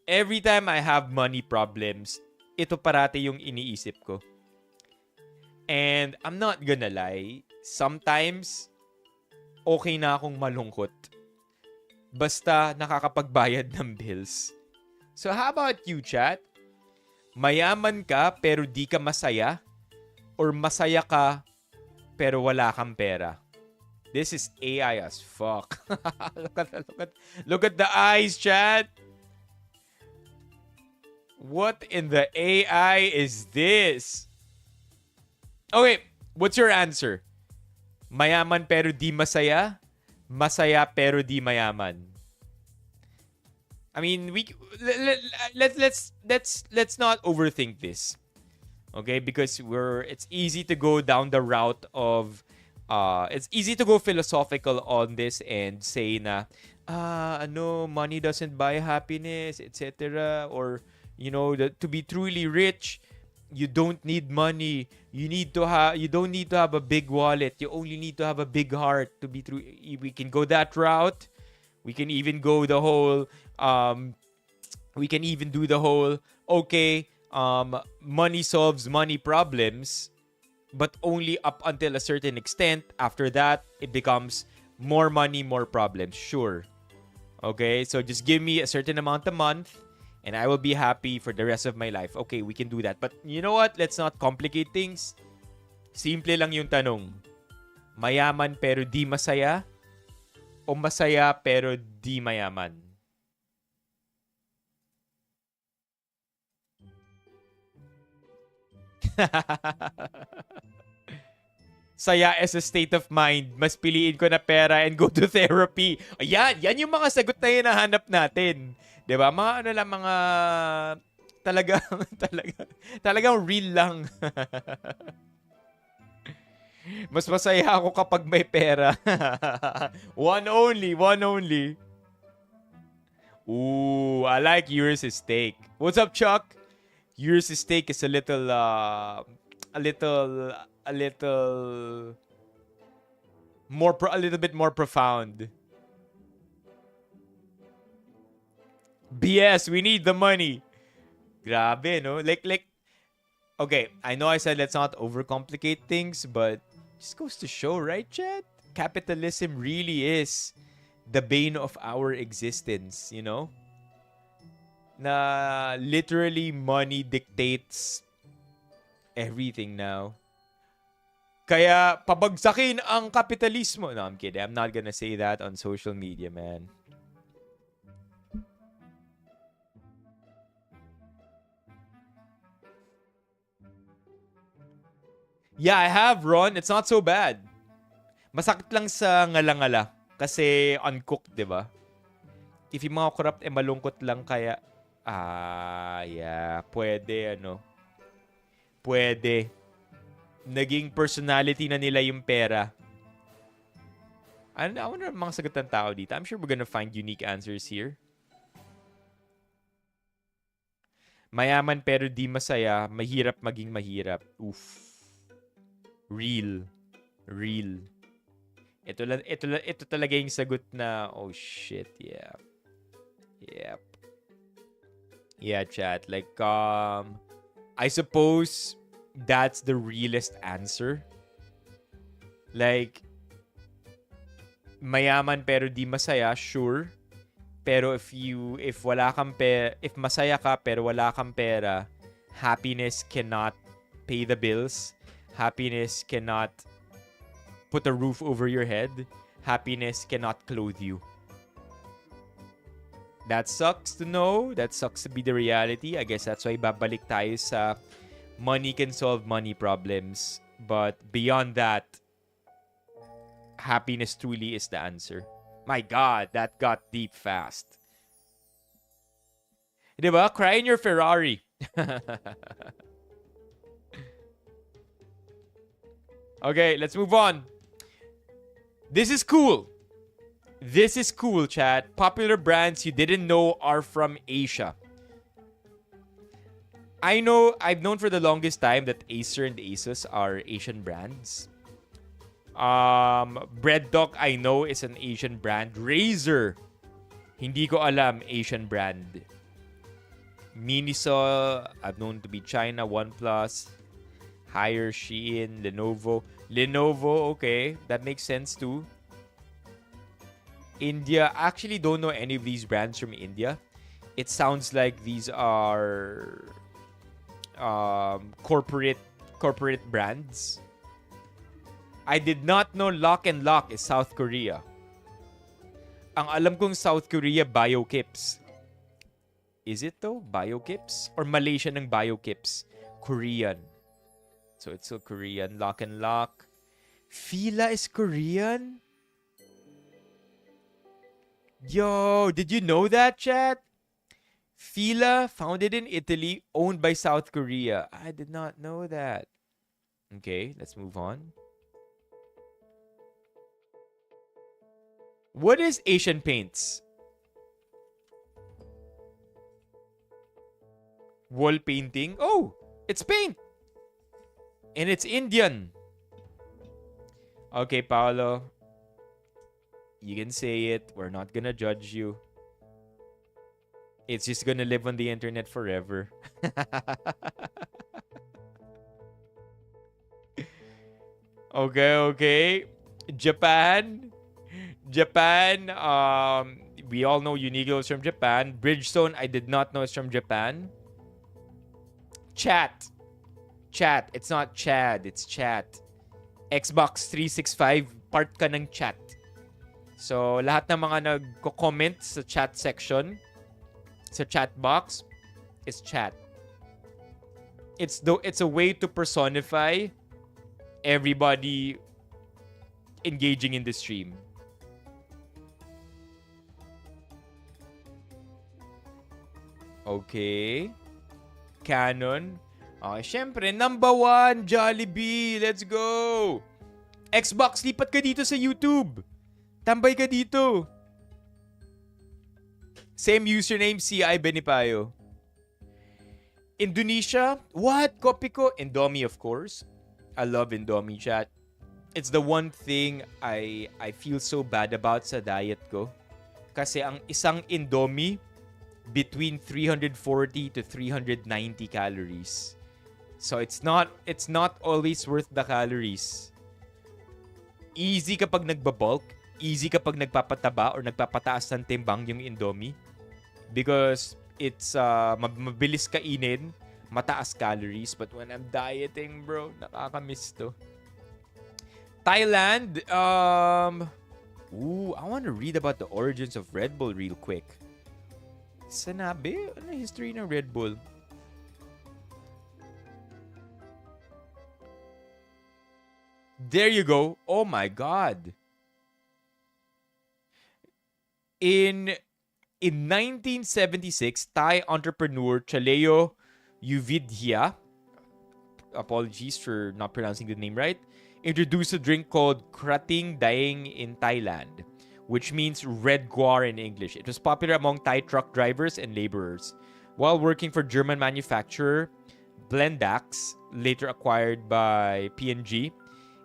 every time I have money problems, ito parati yung iniisip ko. And I'm not gonna lie, sometimes okay na akong malungkot. Basta nakakapagbayad ng bills. So how about you, chat? Mayaman ka pero di ka masaya? Or masaya ka pero wala kang pera? This is AI as fuck. Look at the eyes, chat. What in the AI is this? Okay, what's your answer? Mayaman pero di masaya? Masaya pero di mayaman? I mean, let's not overthink this. Okay, because it's easy to go down the route of it's easy to go philosophical on this and say na money doesn't buy happiness, etc. Or to be truly rich, you don't need money. You don't need to have a big wallet. You only need to have a big heart to be true. We can go that route. We can even go the whole money solves money problems, but only up until a certain extent. After that, it becomes more money, more problems. Sure. Okay, so just give me a certain amount a month and I will be happy for the rest of my life. Okay, we can do that. But you know what? Let's not complicate things. Simple lang yung tanong. Mayaman pero di masaya? O masaya pero di mayaman? Saya as a state of mind. Mas piliin ko na pera and go to therapy. Ayan, yan yung mga sagot na hinahanap natin. 'Di ba? Mga ano lang, mga talagang real lang. Mas masaya ako kapag may pera. One only. Ooh, I like yours is steak. What's up, Chuck? Yours is steak is a little bit more profound. BS, we need the money. Grabe, no? Like, okay, I know I said let's not overcomplicate things, but just goes to show, right, chat? Capitalism really is the bane of our existence, you know? Na literally money dictates everything now. Kaya pabagsakin ang kapitalismo. No, I'm kidding. I'm not gonna say that on social media, man. Yeah, I have, Ron. It's not so bad. Masakit lang sa ngala-ngala. Kasi uncooked, di ba? If yung mga corrupt, malungkot lang kaya... yeah. Pwede, Pwede. Naging personality na nila yung pera. I wonder mga sagot ng tao dito. I'm sure we're gonna find unique answers here. Mayaman pero di masaya. Mahirap maging mahirap. Oof. Real. Ito talaga yung sagot na, oh shit, yeah. Yep. Yeah, chat. Like, I suppose that's the realest answer. Like, mayaman pero di masaya, sure. Pero if masaya ka pero wala kang pera, happiness cannot pay the bills. Happiness cannot put a roof over your head. Happiness cannot clothe you. That sucks to know. That sucks to be the reality. I guess that's why babalik tayo sa money can solve money problems. But beyond that, happiness truly is the answer. My God, that got deep fast. Diba? Cry in your Ferrari. Okay, let's move on. This is cool. This is cool, chat. Popular brands you didn't know are from Asia. I've known for the longest time that Acer and Asus are Asian brands. Bread Talk, I know, is an Asian brand. Razer, hindi ko alam, Asian brand. Miniso, I've known to be China. OnePlus, Haier, Shein, Lenovo. Lenovo, okay. That makes sense too. India, I actually don't know any of these brands from India. It sounds like these are corporate brands. I did not know Lock and Lock is South Korea. Ang alam kong South Korea, BioKips. Is it though? BioKips? Or Malaysia ng BioKips? Korean. So it's still Korean. Lock and Lock. Fila is Korean? Yo, did you know that, chat? Fila, founded in Italy, owned by South Korea. I did not know that. Okay, let's move on. What is Asian Paints? Wall painting? Oh, it's paint. And it's Indian. Okay, Paolo. You can say it. We're not gonna judge you. It's just gonna live on the internet forever. Okay. Japan, We all know Uniqlo is from Japan. Bridgestone, I did not know it's from Japan. Chat. It's not Chad, it's chat. Xbox 365, part ka ng chat. So, lahat ng mga nagko-comment sa chat section, sa chat box, is chat. It's a way to personify everybody engaging in the stream. Okay. Canon. Okay, syempre, number 1, Jollibee. Let's go. Xbox, lipat ka dito sa YouTube. Tambay ka dito. Same username, CI Benipayo. Indonesia? What? Copy ko? Indomie, of course. I love Indomie, chat. It's the one thing I feel so bad about sa diet ko. Kasi ang isang Indomie, between 340 to 390 calories. So it's not always worth the calories. Easy kapag nagbabulk, easy kapag nagpapataba or nagpapataas ng timbang yung Indomie because it's mabilis kainin, mataas calories, but when I'm dieting, bro, nakakamiss to. Thailand, I want to read about the origins of Red Bull real quick. Sanabi? Ano history ng Red Bull? There you go. Oh my God. In 1976, Thai entrepreneur Chaleo Yuvidhya, apologies for not pronouncing the name right, introduced a drink called Krating Daeng in Thailand, which means red guar in English. It was popular among Thai truck drivers and laborers. While working for German manufacturer Blendax, later acquired by P&G,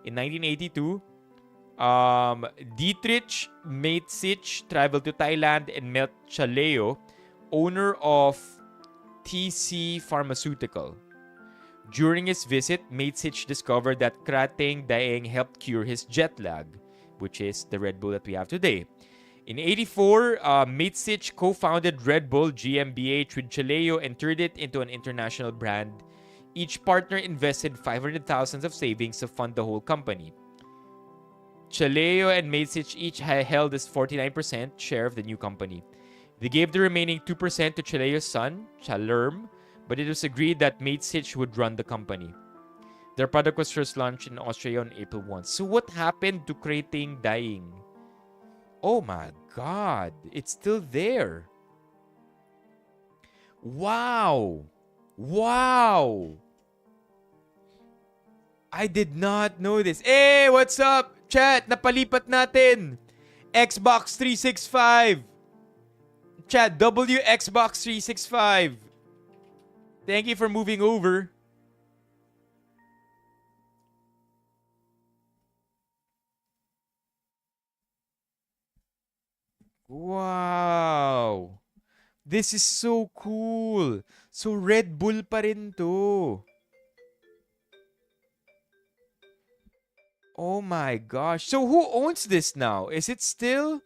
in 1982, Dietrich Mateschitz traveled to Thailand and met Chaleo, owner of TC Pharmaceutical. During his visit, Mateschitz discovered that Krating Daeng helped cure his jet lag, which is the Red Bull that we have today. In 1984, Mateschitz co-founded Red Bull GmbH with Chaleo and turned it into an international brand. Each partner invested 500,000 of savings to fund the whole company. Chaleo and Mateschitz each held a 49% share of the new company. They gave the remaining 2% to Chaleo's son, Chalerm, but it was agreed that Mateschitz would run the company. Their product was first launched in Australia on April 1. So what happened to Krating Daeng? Oh my God, it's still there. Wow. I did not know this. Hey, what's up? Chat, napalipat natin. Xbox 365. Chat, Xbox 365. Thank you for moving over. Wow. This is so cool. So Red Bull pa rin to. Oh my gosh. So who owns this now? Is it still?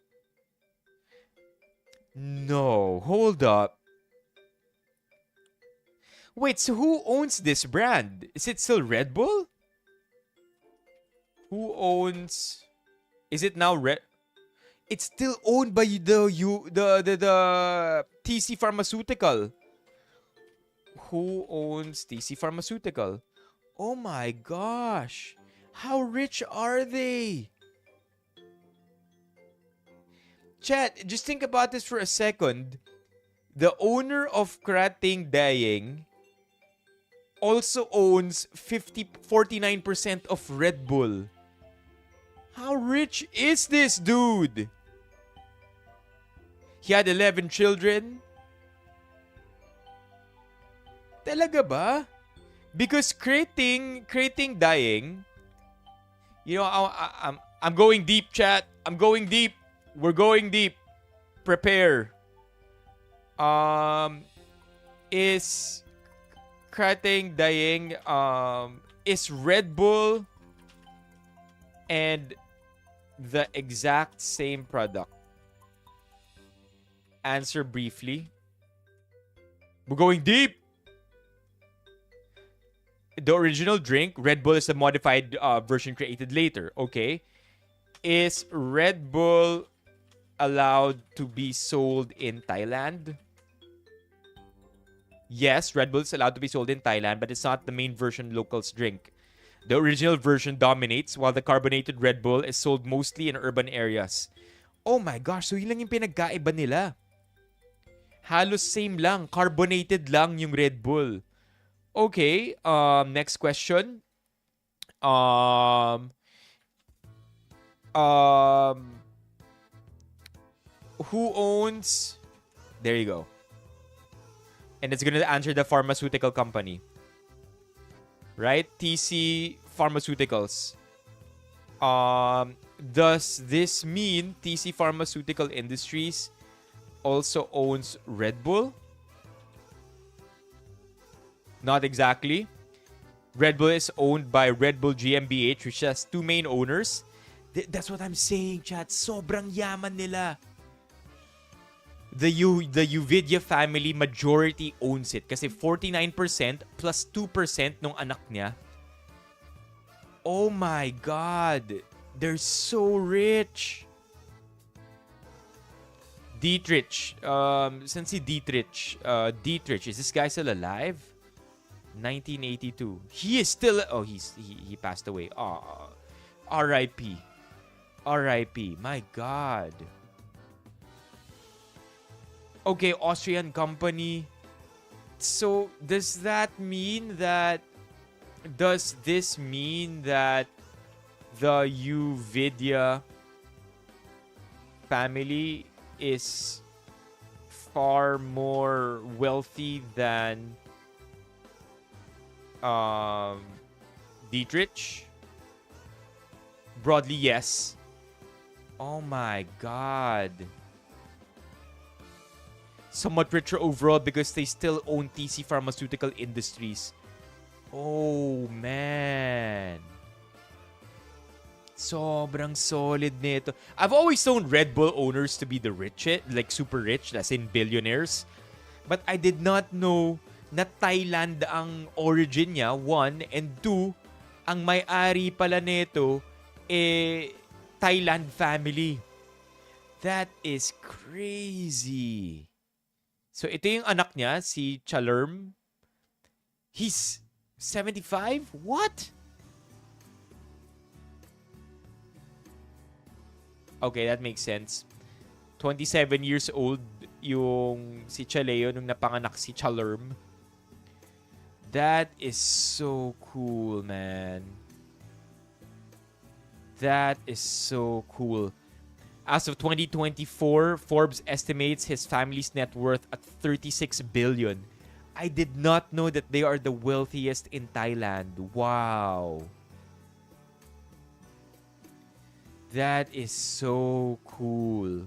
No, hold up. Wait, so who owns this brand? Is it still Red Bull? Who owns? Is it now Red? It's still owned by the TC Pharmaceutical. Who owns TC Pharmaceutical? Oh my gosh. How rich are they? Chat, just think about this for a second. The owner of Krating Daeng also owns 49% of Red Bull. How rich is this dude? He had 11 children. Talaga ba? Because Krating Daeng, you know, I'm going deep, chat. I'm going deep. We're going deep. Prepare. Is Krating Daeng is Red Bull and the exact same product. answer briefly. We're going deep. The original drink, Red Bull, is a modified version created later. Okay. Is Red Bull allowed to be sold in Thailand? Yes, Red Bull is allowed to be sold in Thailand, but it's not the main version locals drink. The original version dominates, while the carbonated Red Bull is sold mostly in urban areas. Oh my gosh, so yun lang yung pinagkaiba nila. Halos same lang, carbonated lang yung Red Bull. Okay, next question. Who owns... There you go. And it's gonna answer the pharmaceutical company. Right? TC Pharmaceuticals. Does this mean TC Pharmaceutical Industries also owns Red Bull? Not exactly. Red Bull is owned by Red Bull GmbH, which has two main owners. That's what I'm saying, chat. Sobrang yaman nila. The Uvidia family majority owns it kasi 49% plus 2% nung anak niya. Oh my God. They're so rich. Dietrich. Saan si Dietrich? Dietrich, is this guy still alive? 1982. He is still... Oh, he passed away. Oh, R.I.P. R.I.P. My God. Okay, Austrian company. So, does this mean that the Uvidia family is far more wealthy than Dietrich? Broadly, yes. Oh my God. Somewhat richer overall because they still own TC Pharmaceutical Industries. Oh, man. Sobrang solid nito. I've always known Red Bull owners to be the rich, like super rich, as in billionaires. But I did not know na Thailand ang origin niya, one. And two, ang may-ari pala nito, Thailand family. That is crazy. So, ito yung anak niya, si Chalerm. He's 75? What? Okay, that makes sense. 27 years old yung si Chaleo nung napanganak si Chalerm. That is so cool, man. That is so cool. As of 2024, Forbes estimates his family's net worth at 36 billion. I did not know that they are the wealthiest in Thailand. Wow. That is so cool.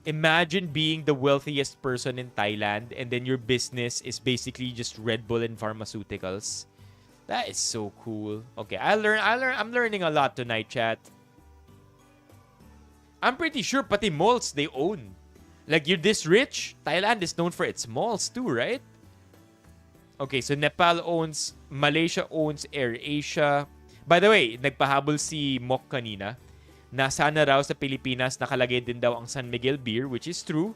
Imagine being the wealthiest person in Thailand and then your business is basically just Red Bull and pharmaceuticals. That is so cool. Okay, I'm learning a lot tonight, chat. I'm pretty sure pati malls they own. Like, you're this rich, Thailand is known for its malls too, right? Okay, so Nepal owns, Malaysia owns AirAsia. By the way, nagpahabol si Mok kanina na sana raw sa Pilipinas nakalagay din daw ang San Miguel beer, which is true.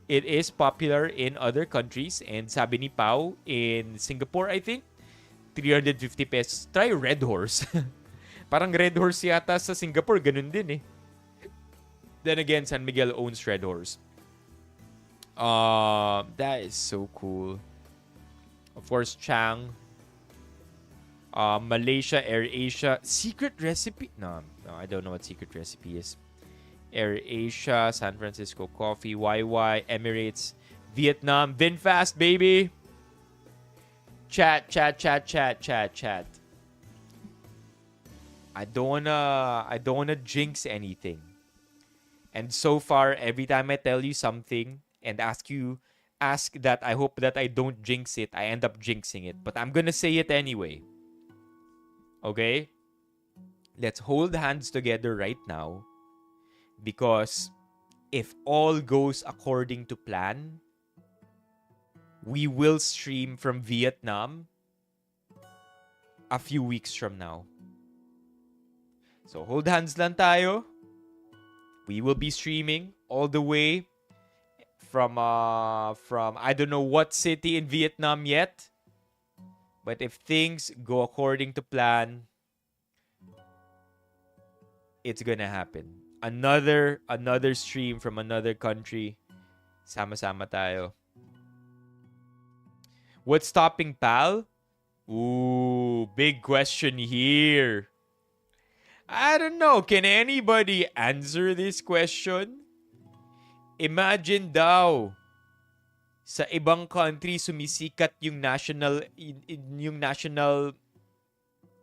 It is popular in other countries. And sabi ni Pao, in Singapore, I think, 350 pesos. Try Red Horse. Parang Red Horse yata sa Singapore, ganun din eh. Then again, San Miguel owns Red Horse. That is so cool. Of course, Chang. Malaysia, AirAsia. Secret Recipe? No, I don't know what Secret Recipe is. AirAsia, San Francisco Coffee, YY, Emirates, Vietnam. VinFast, baby! Chat. I don't wanna jinx anything. And so far, every time I tell you something and ask that I hope that I don't jinx it, I end up jinxing it. But I'm gonna say it anyway. Okay? Let's hold hands together right now. Because if all goes according to plan, we will stream from Vietnam a few weeks from now. So hold hands lang tayo. We will be streaming all the way from I don't know what city in Vietnam yet. But if things go according to plan, it's gonna happen. Another stream from another country. Sama-sama tayo. What's stopping Pal? Ooh, big question here. I don't know. Can anybody answer this question? Imagine daw, sa ibang country sumisikat yung national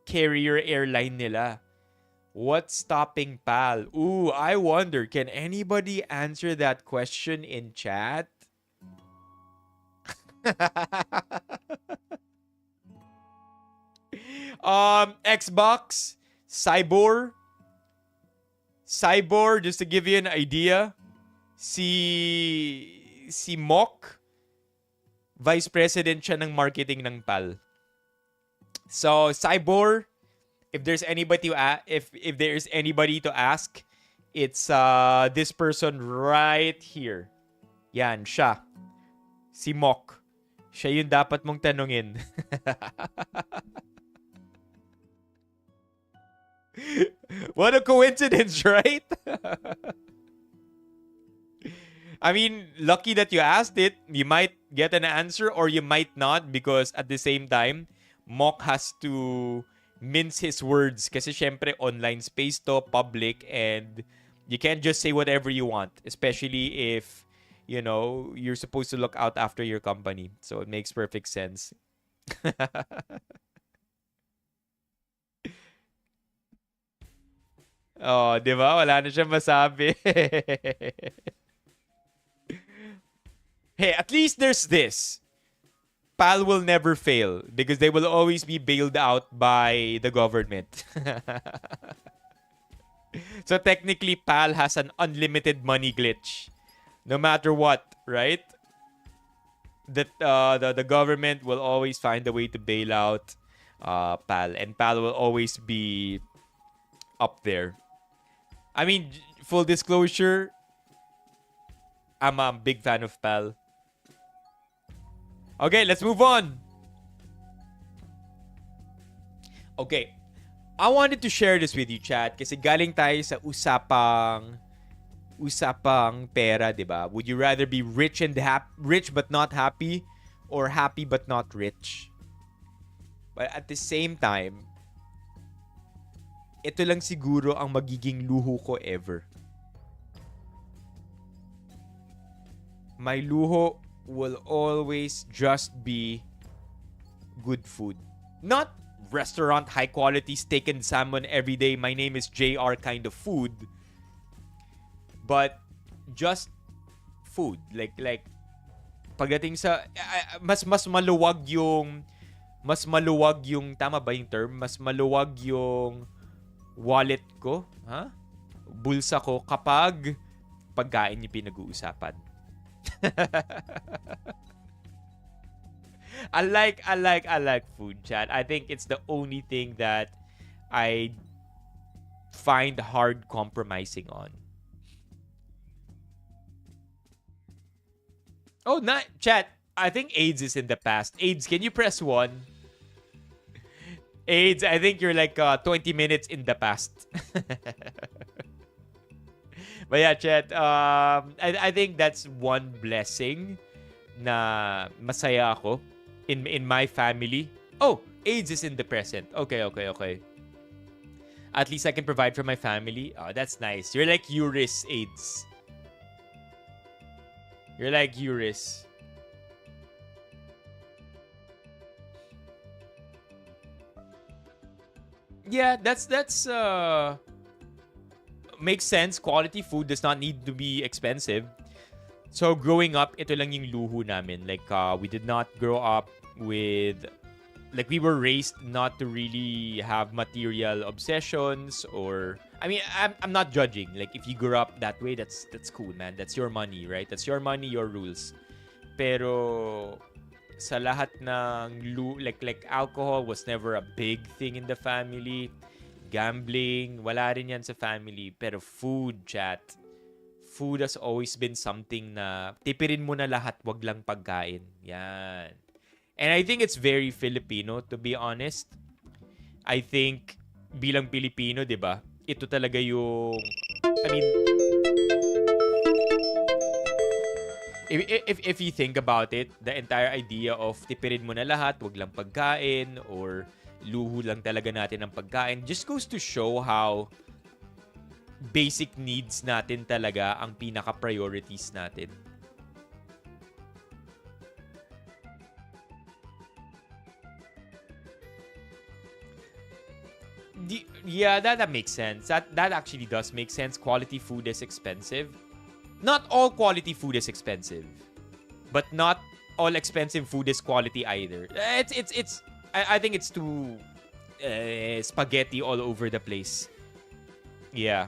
carrier airline nila. What's stopping Pal? Ooh, I wonder, can anybody answer that question in chat? Xbox, Cyborg, just to give you an idea, si Mock, Vice President siya ng marketing ng PAL. So, Cyborg, if there's anybody to ask, it's this person right here. Yan, siya. Si Mock. Siya yung dapat mong tanungin. What a coincidence, right? I mean, lucky that you asked it. You might get an answer or you might not, because at the same time, Mock has to mince his words kasi syempre online space to, public, and you can't just say whatever you want, especially if, you know, you're supposed to look out after your company. So it makes perfect sense. Oh, di ba? Wala na siyang masabi. Hey, at least there's this. PAL will never fail because they will always be bailed out by the government. So technically, PAL has an unlimited money glitch. No matter what, right? The government will always find a way to bail out PAL. And PAL will always be up there. I mean, full disclosure, I'm a big fan of PAL. Okay, let's move on. Okay. I wanted to share this with you, chat, kasi galing tayo sa usapang pera, 'di ba? Would you rather be rich but not happy, or happy but not rich? But at the same time, ito lang siguro ang magiging luho ko ever. My luho will always just be good food. Not restaurant high quality steak and salmon every day, my name is JR kind of food. But just food. Like pagdating sa mas maluwag yung tama ba yung term? Mas maluwag yung wallet ko, ha? Bulsa ko kapag pagkain yung pinag-uusapan. I like food, chat. I think it's the only thing that I find hard compromising on. Oh, chat. I think AIDS is in the past. AIDS, can you press 1? AIDS, I think you're like 20 minutes in the past. But yeah, chat, I think that's one blessing na masaya ako in my family. Oh, AIDS is in the present. Okay. At least I can provide for my family. Oh, that's nice. You're like Euris, AIDS. You're like Euris. Yeah, that's makes sense. Quality food does not need to be expensive. So growing up, ito lang yung luho namin. Like we did not grow up with like we were raised not to really have material obsessions, or I mean, I'm not judging. Like if you grew up that way, that's cool, man. That's your money, right? That's your money, your rules. Pero sa lahat ng like alcohol was never a big thing in the family. Gambling, wala rin yan sa family. Pero food, chat. Food has always been something na tipirin mo na lahat, wag lang pagkain. Yan. And I think it's very Filipino, to be honest. I think, bilang Pilipino, di ba? Ito talaga yung... I mean... If you think about it, the entire idea of tipirin mo na lahat, wag lang pagkain, or luho lang talaga natin ang pagkain, just goes to show how basic needs natin talaga ang pinaka-priorities natin. Yeah, that makes sense. That actually does make sense. Quality food is expensive. Not all quality food is expensive, but not all expensive food is quality either. I think it's too spaghetti all over the place. Yeah.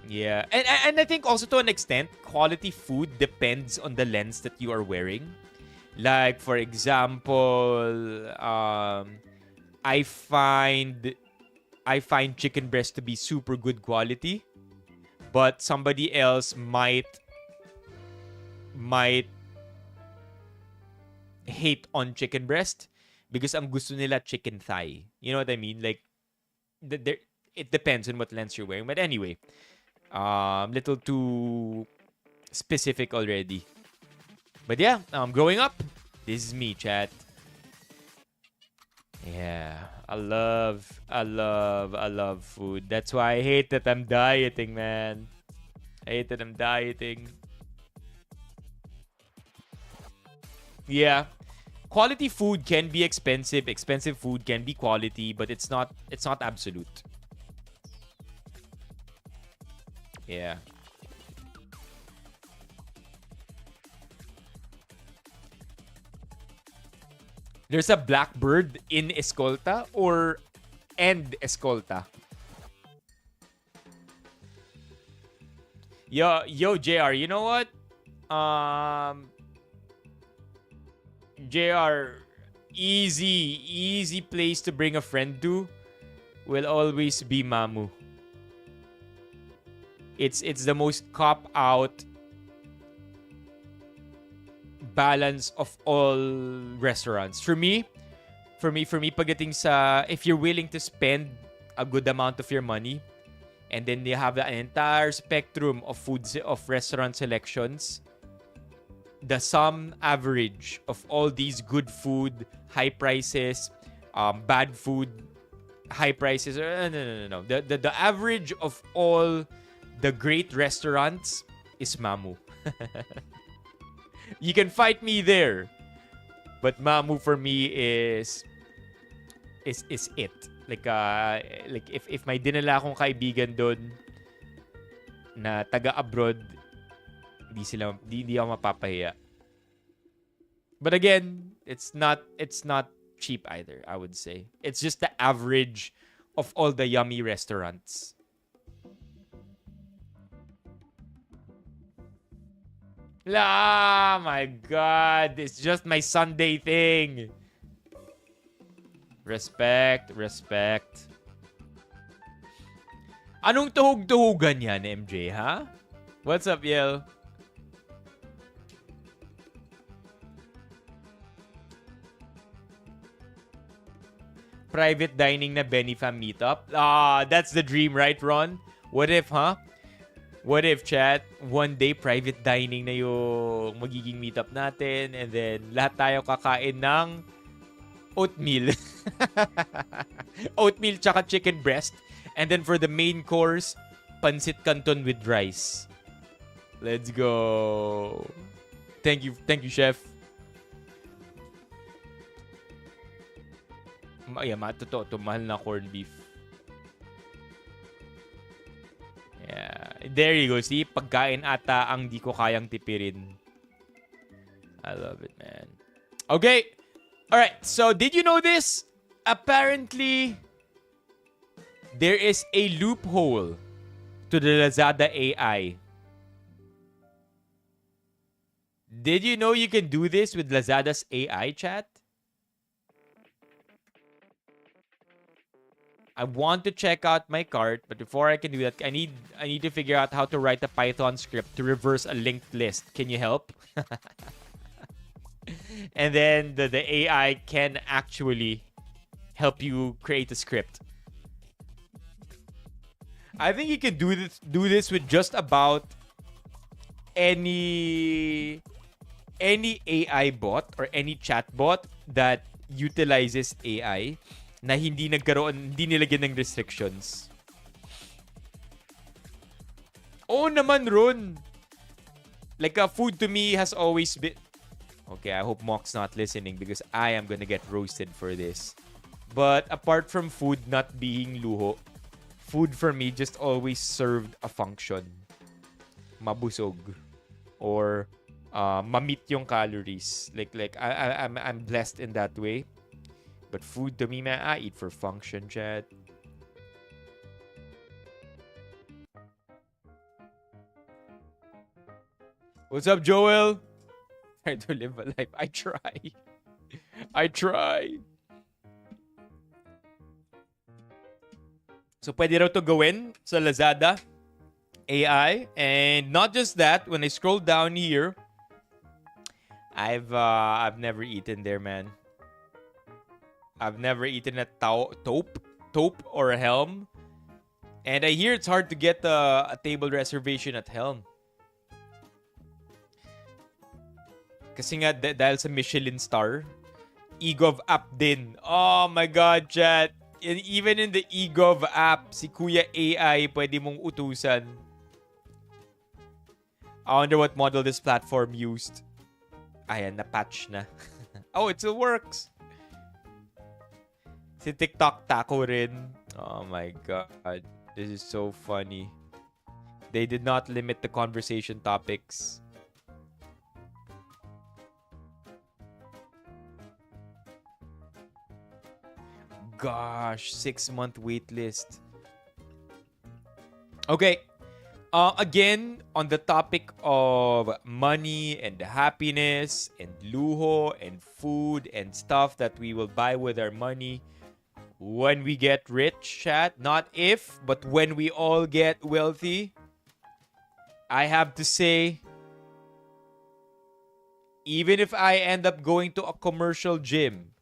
Yeah. And I think also to an extent, quality food depends on the lens that you are wearing. Like, for example, I find chicken breast to be super good quality, but somebody else might hate on chicken breast because ang gusto nila chicken thigh. You know what I mean? Like, it depends on what lens you're wearing. But anyway, little too specific already. But yeah, growing up, this is me, chat. Yeah, I love food. That's why I hate that I'm dieting, man. I hate that I'm dieting. Yeah. Quality food can be expensive. Expensive food can be quality, but it's not absolute. Yeah. There's a blackbird in Escolta or and Escolta. Yo, JR, you know what? JR, easy place to bring a friend to will always be Mamu. It's the most cop-out balance of all restaurants. For me, pagdating sa, if you're willing to spend a good amount of your money, and then you have an entire spectrum of foods, of restaurant selections, the sum average of all these good food, high prices, bad food, high prices, no. The average of all the great restaurants is Mamu. You can fight me there, but Mamu for me is it. Like if may dinala akong kaibigan doon na taga-abroad, hindi ako mapapahiya. But again, it's not cheap either, I would say. It's just the average of all the yummy restaurants. My God, it's just my Sunday thing. Respect. Anong tuhog-tuhugan yan, MJ, ha? What's up, Yel? Private dining na Benifam meetup. That's the dream, right, Ron? What if, huh? What if, chat, one day private dining na yung magiging meetup natin, and then lahat tayo kakain ng oatmeal. Oatmeal tsaka chicken breast. And then for the main course, pancit canton with rice. Let's go. Thank you, chef. Yeah, totoo, mahal na corned beef. Yeah. There you go. See, pagkain ata ang di ko kayang tipirin. I love it, man. Okay. All right. So, did you know this? Apparently, there is a loophole to the Lazada AI. Did you know you can do this with Lazada's AI, chat? I want to check out my cart, but before I can do that, I need to figure out how to write a Python script to reverse a linked list. Can you help? And then the AI can actually help you create a script. I think you can do this with just about any AI bot or any chat bot that utilizes AI na hindi nilagyan ng restrictions. Oh naman, Ron. Like, food to me has always been... Okay, I hope Mock's not listening because I am gonna get roasted for this. But apart from food not being luho, food for me just always served a function. Mabusog. Or ma-meet yung calories. Like I'm blessed in that way. But food to me, man, I eat for function, chat. What's up, Joel? Try to live a life. I try. I try. So, pwede raw to gawin sa Lazada AI. And not just that, when I scroll down here, I've never eaten there, man. I've never eaten at Taupe or Helm. And I hear it's hard to get a table reservation at Helm. Kasi nga, dahil sa Michelin star, Egov app din. Oh my God, chat. And even in the Egov app, si Kuya AI pwede mong utusan. I wonder what model this platform used. Ayan, na-patch na. Oh, it still works. Si TikTok Taco rin. Oh my God. This is so funny. They did not limit the conversation topics. Gosh, 6-month waitlist. Okay. Again, on the topic of money and happiness and luho and food and stuff that we will buy with our money when we get rich, chat. Not if, but when we all get wealthy. I have to say, even if I end up going to a commercial gym,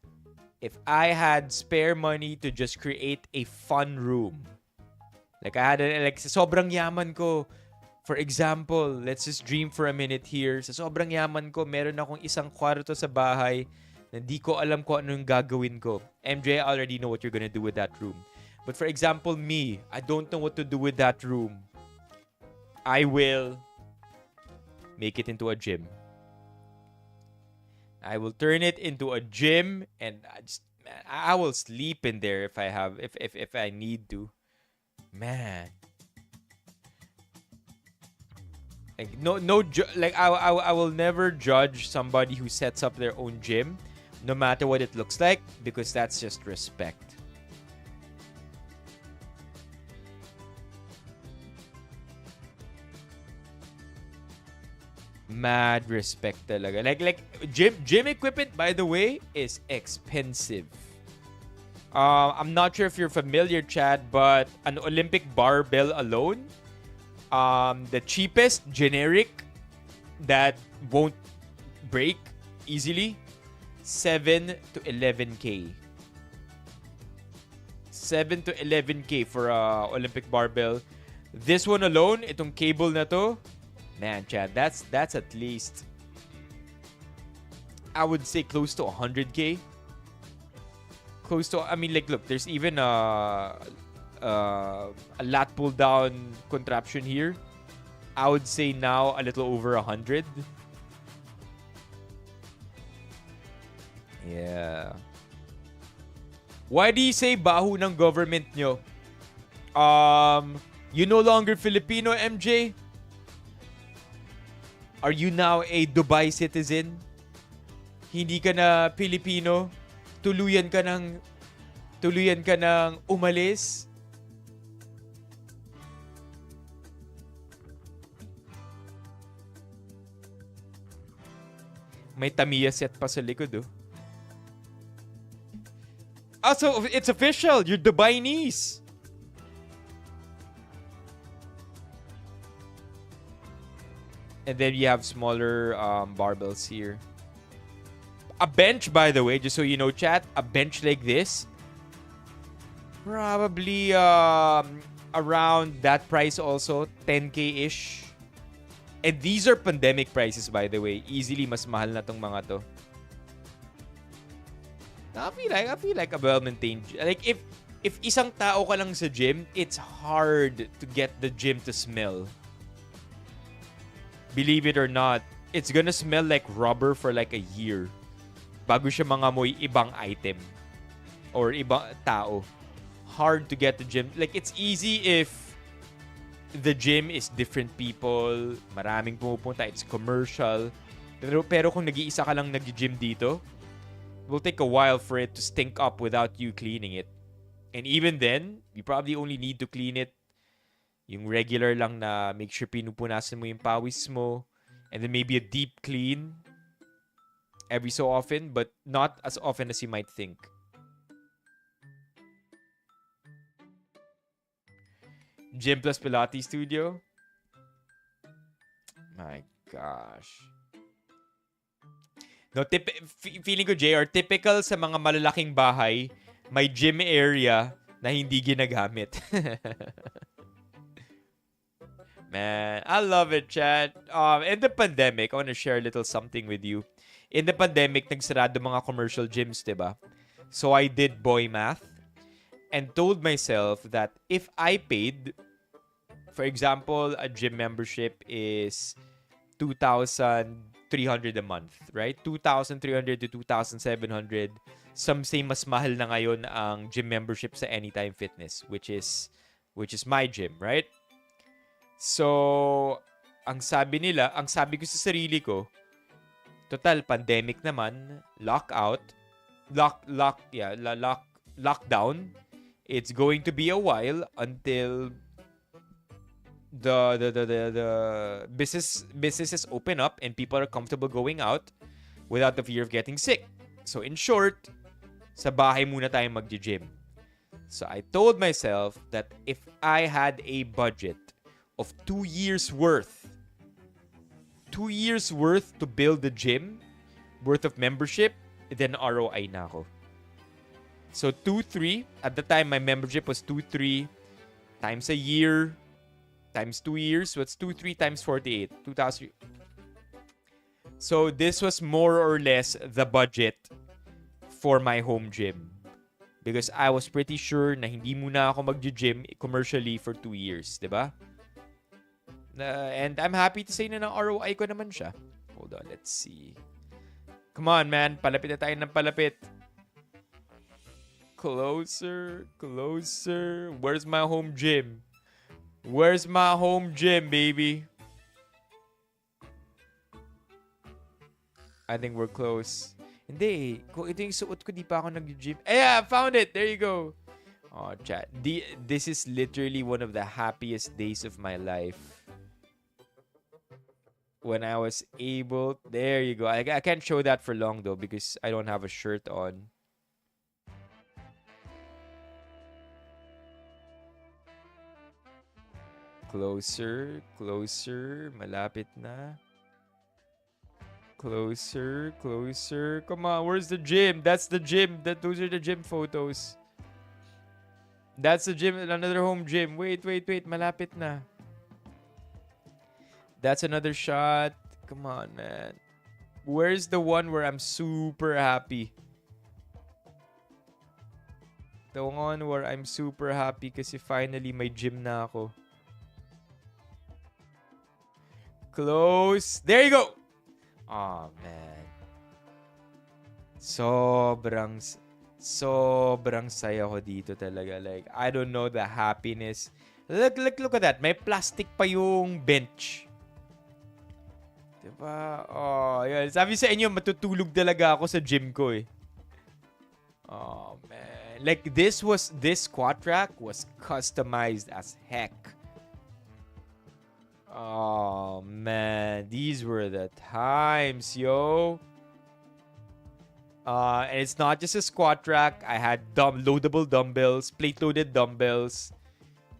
if I had spare money to just create a fun room, like I had like sa sobrang yaman ko, for example, let's just dream for a minute here. Sa sobrang yaman ko, meron akong isang kwarto sa bahay na di ko alam kung ano yung gagawin ko. MJ, I already know what you're gonna do with that room. But for example, me, I don't know what to do with that room. I will make it into a gym. I will turn it into a gym, and I will sleep in there if I need to. Man, like I will never judge somebody who sets up their own gym, no matter what it looks like, because that's just respect. Mad respect talaga. Like gym equipment, by the way, is expensive. I'm not sure if you're familiar, Chad, but an Olympic barbell alone, the cheapest generic that won't break easily, 7 to 11K. 7 to 11K for a Olympic barbell. This one alone, itong cable na to, man, Chad, that's at least, I would say, close to 100K. Close to, I mean, like, look, there's even a lat pull down contraption here. I would say now a little over 100. Yeah. Why do you say baho ng government nyo? You no longer Filipino, MJ? Are you now a Dubai citizen? hindi ka na Pilipino, tuluyan ka ng umalis. May Tamiya set pa sa likod, oh. Also, it's official. You're Dubainese. And then you have smaller barbells here. A bench, by the way, just so you know, chat, a bench like this, probably around that price also, 10K-ish. And these are pandemic prices, by the way. Easily mas mahal na tong mga to. I feel like a well-maintained... Like, if isang tao ka lang sa gym, it's hard to get the gym to smell. Believe it or not, it's gonna smell like rubber for like a year bago siya mangamoy ibang item or ibang tao. Hard to get the gym. Like, it's easy if the gym is different people, maraming pumupunta, it's commercial. Pero kung nag-iisa ka lang nag-gym dito, it will take a while for it to stink up without you cleaning it. And even then, you probably only need to clean it yung regular lang na make sure pinupunasan mo yung pawis mo. And then maybe a deep clean every so often, but not as often as you might think. Gym plus Pilates studio? My gosh. No, feeling ko, JR, typical sa mga malalaking bahay, may gym area na hindi ginagamit. Man, I love it, chat. In the pandemic, I want to share a little something with you. In the pandemic, nagsarado mga commercial gyms, diba? So I did boy math and told myself that if I paid, for example, a gym membership is 2,300 a month, right? 2,300 to 2,700. Some say mas mahal na ngayon ang gym membership sa Anytime Fitness, which is my gym, right? So, ang sabi ko sa sarili ko, total pandemic naman, lockdown. It's going to be a while until the businesses open up and people are comfortable going out without the fear of getting sick. So in short, sa bahay muna tayo mag-gym. So I told myself that if I had a budget of 2 years worth to build the gym worth of membership, then ROI na ako. So 2-3, at the time my membership was 2-3 times a year times 2 years, so it's 2-3 times 48, 2,000. So this was more or less the budget for my home gym. Because I was pretty sure na hindi muna ako mag-gym commercially for 2 years, diba? And I'm happy to say na ng ROI ko naman siya. Hold on, let's see. Come on, man. Palapit na tayo ng palapit. Closer. Where's my home gym? Where's my home gym, baby? I think we're close. Hindi. Kung ito yung suot ko, di pa ako nag-gym. Yeah, found it. There you go. Oh, chat. This is literally one of the happiest days of my life. When I was able... There you go. I can't show that for long, though, because I don't have a shirt on. Closer. Malapit na. Closer. Come on, where's the gym? That's the gym. Those are the gym photos. That's the gym, another home gym. Wait. Malapit na. That's another shot. Come on, man. Where's the one where I'm super happy? The one where I'm super happy kasi finally may gym na ako. Close. There you go. Oh, man. Sobrang saya ko dito talaga. Like, I don't know the happiness. Look at that. May plastic pa yung bench. Diba? Oh, yun. Sabi sa inyo, matutulog talaga ako sa gym ko eh. Oh, man. Like, this squat rack was customized as heck. Oh, man. These were the times, yo. And it's not just a squat rack. I had loadable dumbbells, plate-loaded dumbbells.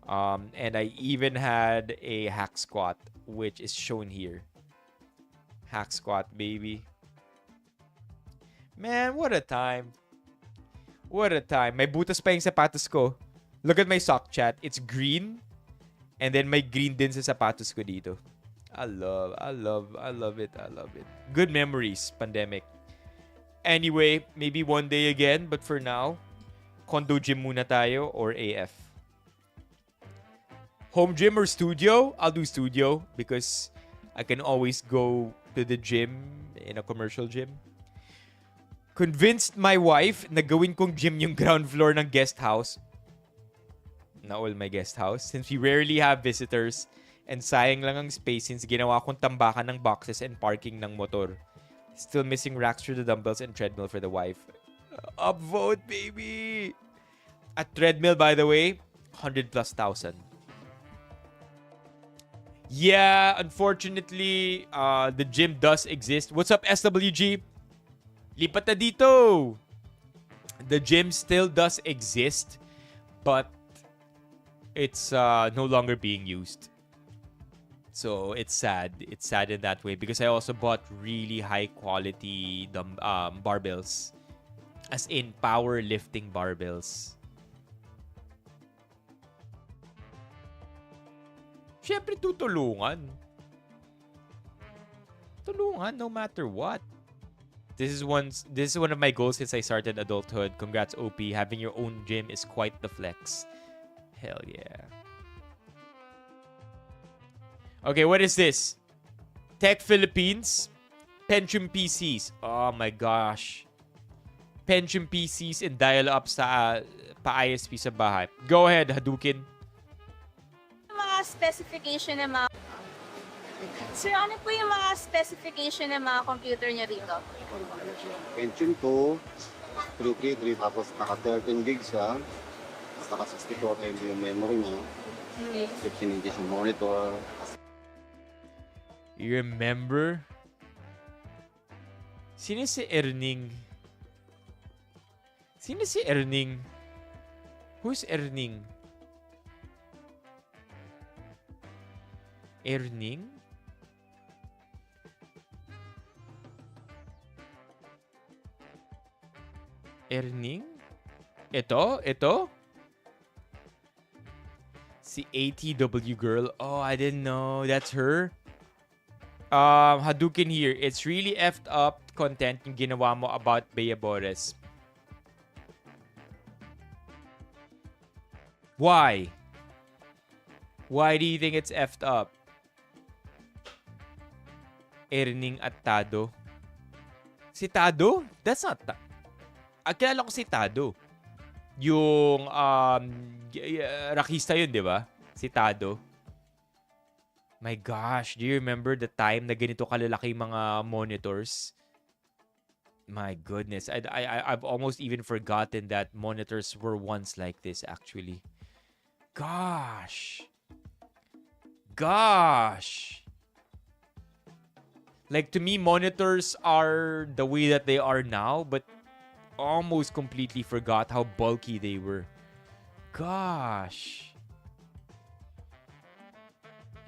And I even had a hack squat, which is shown here. Hack squat, baby. Man, what a time. What a time. May butas pa yung sapatos ko. Look at my sock, chat. It's green. And then may green din sa sapatos ko dito. I love it. Good memories, pandemic. Anyway, maybe one day again. But for now, condo gym muna tayo or AF. Home gym or studio? I'll do studio because I can always go to the gym in a commercial gym. Convinced my wife na gawin kong gym yung ground floor ng guest house. Na all my guest house. Since we rarely have visitors and sayang lang ang space since ginawa kong tambakan ng boxes and parking ng motor. Still missing racks for the dumbbells and treadmill for the wife. Upvote, baby! A treadmill, by the way, 100 plus thousand. Yeah, unfortunately, the gym does exist. What's up, SWG? Lipat na dito! The gym still does exist, but it's no longer being used. So it's sad. It's sad in that way because I also bought really high quality barbells. As in powerlifting barbells. Siyempre tutulungan. Tulungan no matter what. This is one of my goals since I started adulthood. Congrats, OP. Having your own gym is quite the flex. Hell yeah. Okay, what is this? Tech Philippines. Pentium PCs. Oh my gosh. Pentium PCs and dial-up sa pa-ISP sa bahay. Go ahead, Hadouken. Mga specification ng mga... Sir, ano po yung mga specification ng mga computer niya rito? Pentium 2, 3 tapos naka 13 gigs siya. Naka 64 MB yung memory niya. 15 inches yung monitor. You remember? Sino si Erning? Sino si Erning? Who's Erning? Erning? Erning? Ito? Si ATW girl. Oh, I didn't know. That's her? Hadouken here. It's really effed up content yung ginawa mo about Bea Bores. Why? Why do you think it's effed up? Erning at Tado. Si Tado? That's not... Kilala ko si Tado. Yung rakista yun, di ba? Si Tado. My gosh, do you remember the time na ganito kalalaki mga monitors? My goodness, I've almost even forgotten that monitors were once like this actually. Gosh. Like to me, monitors are the way that they are now, but almost completely forgot how bulky they were. Gosh.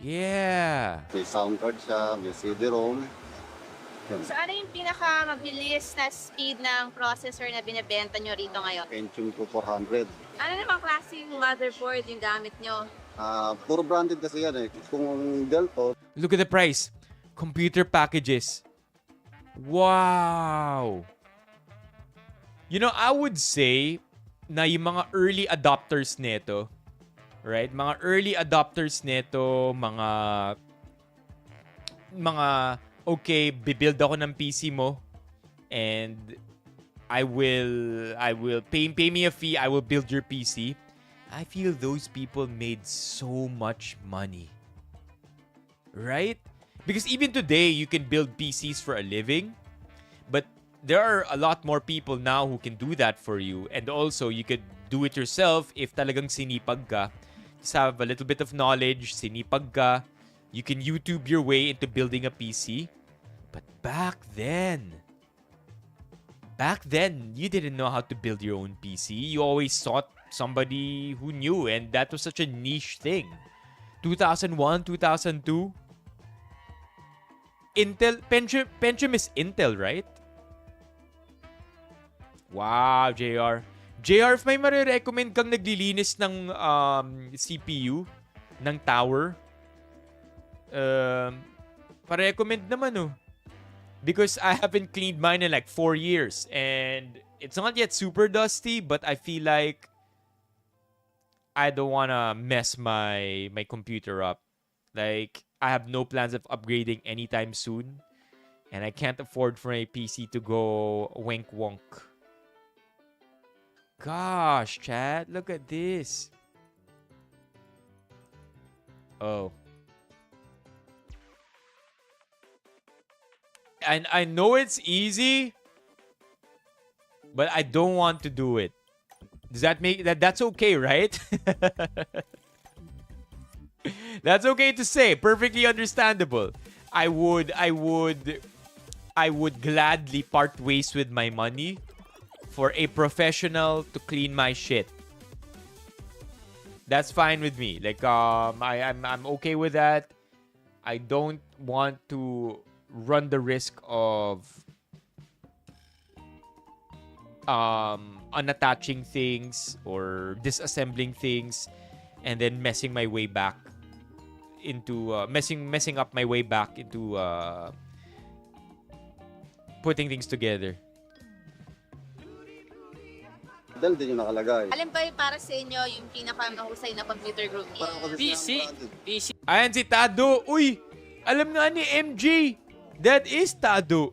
Yeah. May sound card siya, may CD-ROM. So ano yung pinakamabilis na speed ng processor na binibenta nyo rito ngayon? Pentium 2 400. Ano namang klaseng motherboard yung gamit nyo? Puro branded kasi yan eh. Kung Dell to, Look at the price. Computer packages. Wow. You know, I would say na yung mga early adopters nito, right? Mga early adopters nito, mga okay, bibuild ako ng PC mo and I will pay me a fee, I will build your PC. I feel those people made so much money. Right? Because even today, you can build PCs for a living. But there are a lot more people now who can do that for you. And also, you could do it yourself if talagang sinipag ka. Just have a little bit of knowledge, sinipag ka. You can YouTube your way into building a PC. But back then, you didn't know how to build your own PC. You always sought somebody who knew, and that was such a niche thing. 2001, 2002. Intel, Pentium is Intel, right? Wow, JR. JR, if may marirecommend kang naglilinis ng CPU, ng tower, pa-recommend naman, oh. Because I haven't cleaned mine in like 4 years. And it's not yet super dusty, but I feel like I don't want to mess my computer up. Like, I have no plans of upgrading anytime soon. And I can't afford for my PC to go wink wonk. Gosh, chat, look at this. Oh. And I know it's easy, but I don't want to do it. Does that make that's okay, right? That's okay to say. Perfectly understandable. I would gladly part ways with my money for a professional to clean my shit. That's fine with me. Like I'm okay with that. I don't want to run the risk of unattaching things or disassembling things and then messing my way back into messing up my way back into putting things together. Dahil din yung nakalagay. Alin ba yung para sa inyo yung pinakamahusay na computer group niya? PC. Ayan si Tado. Uy! Alam nga ni MJ. That is Tado.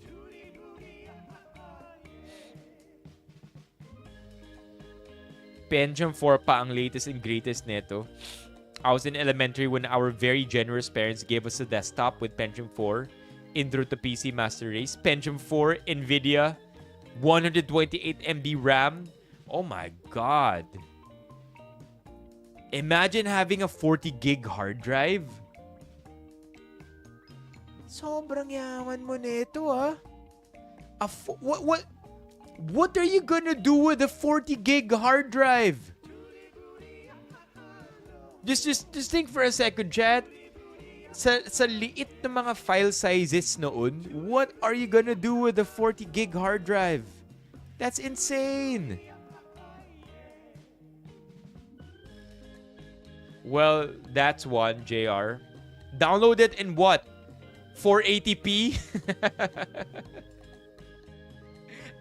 Pentium 4 pa ang latest and greatest neto. I was in elementary when our very generous parents gave us a desktop with Pentium 4. Intro to PC Master Race. Pentium 4, NVIDIA, 128 MB RAM. Oh my God. Imagine having a 40 gig hard drive. Sobrang yaman mo nito, ah. What are you gonna do with a 40 gig hard drive? Just think for a second, chat. Sa liit na mga file sizes noon, what are you gonna do with a 40 gig hard drive? That's insane. Well, that's one, JR. Download it in what? 480p?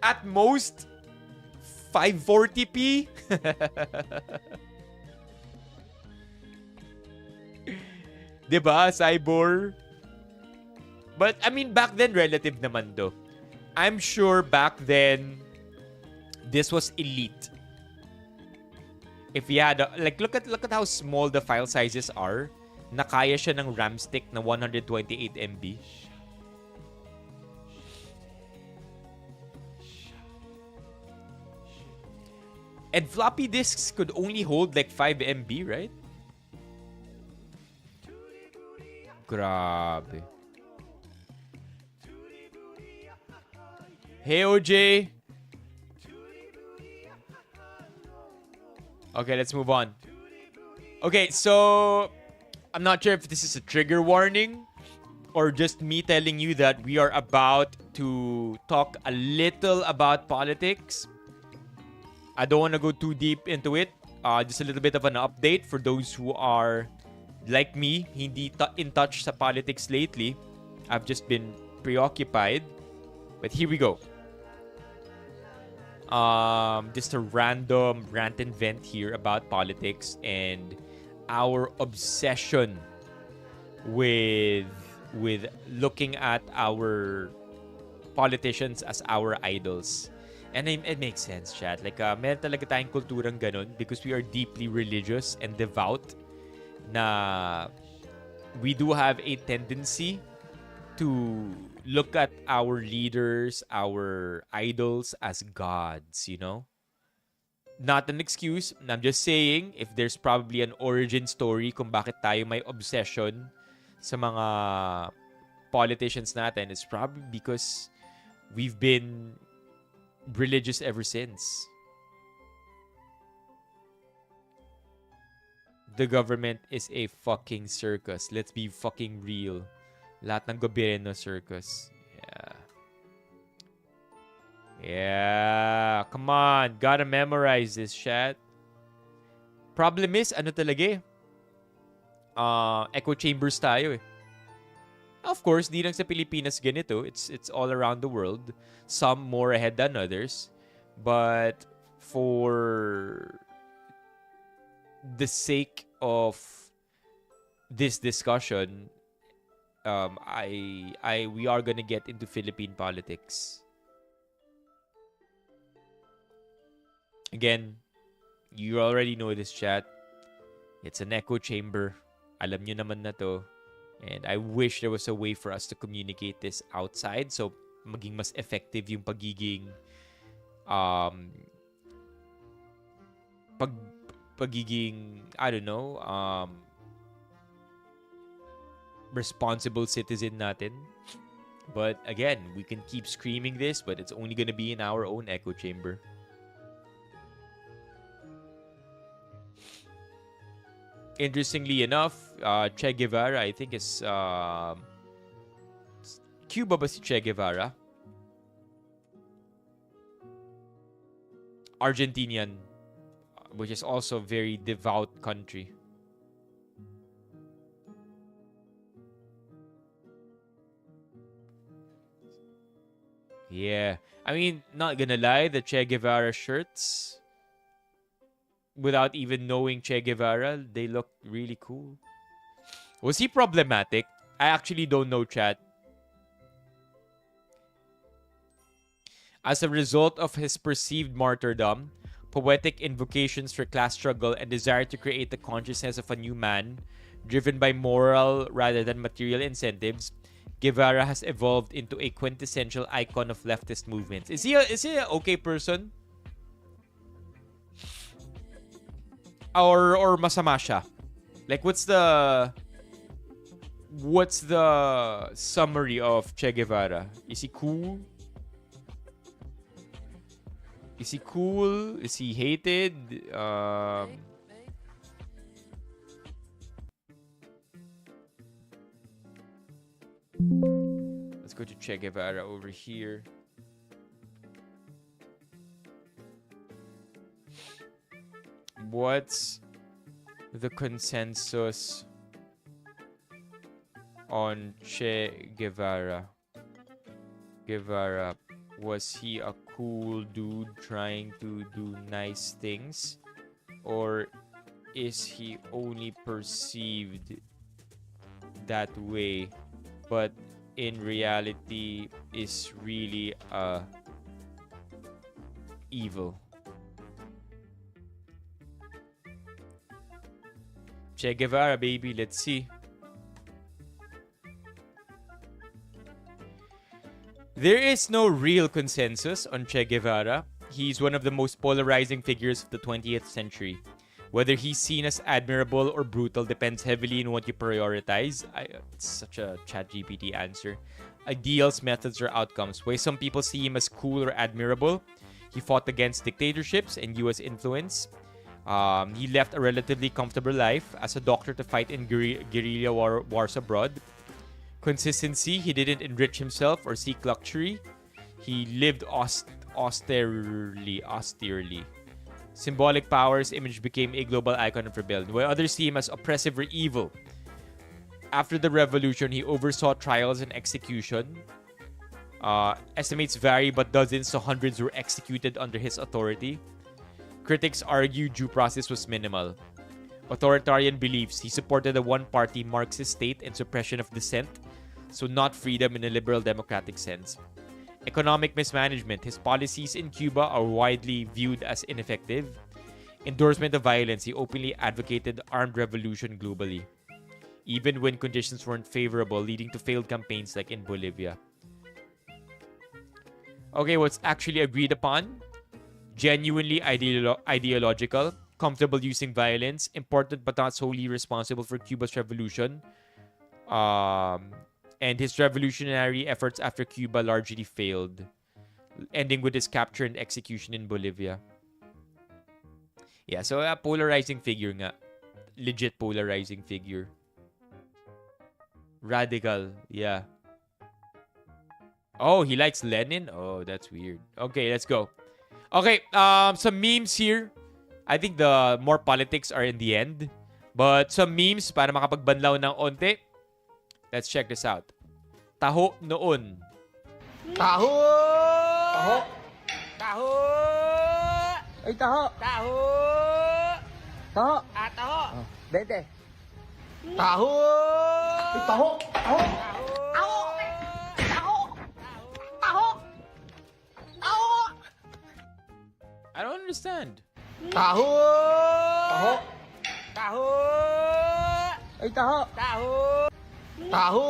At most, 540p? Diba, Cyborg? But, I mean, back then, relative naman do. I'm sure back then, this was elite. If you had, like, look at how small the file sizes are. Nakaya siya ng RAM stick na 128 MB. And floppy disks could only hold like 5 MB, right? Grabe. Hey, OJ. Okay, let's move on. Okay, so I'm not sure if this is a trigger warning or just me telling you that we are about to talk a little about politics. I don't want to go too deep into it. Just a little bit of an update for those who are like me, hindi in touch sa politics lately. I've just been preoccupied. But here we go. Just a random rant and vent here about politics and our obsession with looking at our politicians as our idols. And it makes sense, chat. Like, meron talaga tayong kulturang ganun because we are deeply religious and devout na we do have a tendency to look at our leaders, our idols as gods, you know? Not an excuse. I'm just saying, if there's probably an origin story kung bakit tayo may obsession sa mga politicians natin, it's probably because we've been religious ever since. The government is a fucking circus. Let's be fucking real. Lahat ng gobyerno circus. Yeah. Come on. Gotta memorize this, chat. Problem is, ano talaga echo chambers tayo eh. Of course, di lang sa Pilipinas ganito. It's all around the world. Some more ahead than others. But for the sake of this discussion, we are gonna get into Philippine politics. Again, you already know this, chat. It's an echo chamber. Alam nyo naman na to. And I wish there was a way for us to communicate this outside so maging mas effective yung pagiging I don't know, responsible citizen natin. But again, we can keep screaming this, but it's only gonna be in our own echo chamber. Interestingly enough, Che Guevara, I think is Cuba ba si Che Guevara? Argentinian, which is also a very devout country. Yeah. I mean, not gonna lie, the Che Guevara shirts, without even knowing Che Guevara, they look really cool. Was he problematic? I actually don't know, chat. As a result of his perceived martyrdom, poetic invocations for class struggle, and desire to create the consciousness of a new man, driven by moral rather than material incentives, Guevara has evolved into a quintessential icon of leftist movements. Is he an okay person? Or masama siya? Like, what's the summary of Che Guevara? Is he cool? Is he cool? Is he hated? Let's go to Che Guevara over here. What's the consensus on Che Guevara? Guevara, was he a cool dude trying to do nice things? Or is he only perceived that way, but in reality is really evil? Che Guevara, baby, let's see. There is no real consensus on Che Guevara. He's one of the most polarizing figures of the 20th century. Whether he's seen as admirable or brutal depends heavily on what you prioritize. It's such a ChatGPT answer. Ideals, methods, or outcomes. Where some people see him as cool or admirable. He fought against dictatorships and US influence. He left a relatively comfortable life as a doctor to fight in guerrilla wars abroad. Consistency, he didn't enrich himself or seek luxury. He lived austerely. Symbolic power, his image became a global icon of rebellion, while others see him as oppressive or evil. After the revolution, he oversaw trials and execution. Estimates vary, but dozens to hundreds were executed under his authority. Critics argue due process was minimal. Authoritarian beliefs, he supported a one-party Marxist state and suppression of dissent, so not freedom in a liberal democratic sense. Economic mismanagement, his policies in Cuba are widely viewed as ineffective. Endorsement of violence, he openly advocated armed revolution globally. even when conditions weren't favorable, leading to failed campaigns like in Bolivia. Okay, what's actually agreed upon? Genuinely ideological, comfortable using violence, important but not solely responsible for Cuba's revolution, and his revolutionary efforts after Cuba largely failed, ending with his capture and execution in Bolivia. Yeah, so a polarizing figure nga. Legit polarizing figure. Radical, yeah. Oh, he likes Lenin? Oh, that's weird. Okay, let's go. Okay, some memes here. I think the more politics are in the end. But some memes para makapagbanlaw ng onte. Let's check this out. Taho noon. Taho! Taho! Taho! Ay, taho! Taho! Taho! Ah, taho! Bete! Taho! Ay, taho! Taho! Taho! Taho! Taho! Taho! I don't understand. Taho! Taho! Taho! Ay, taho! Taho! Taho!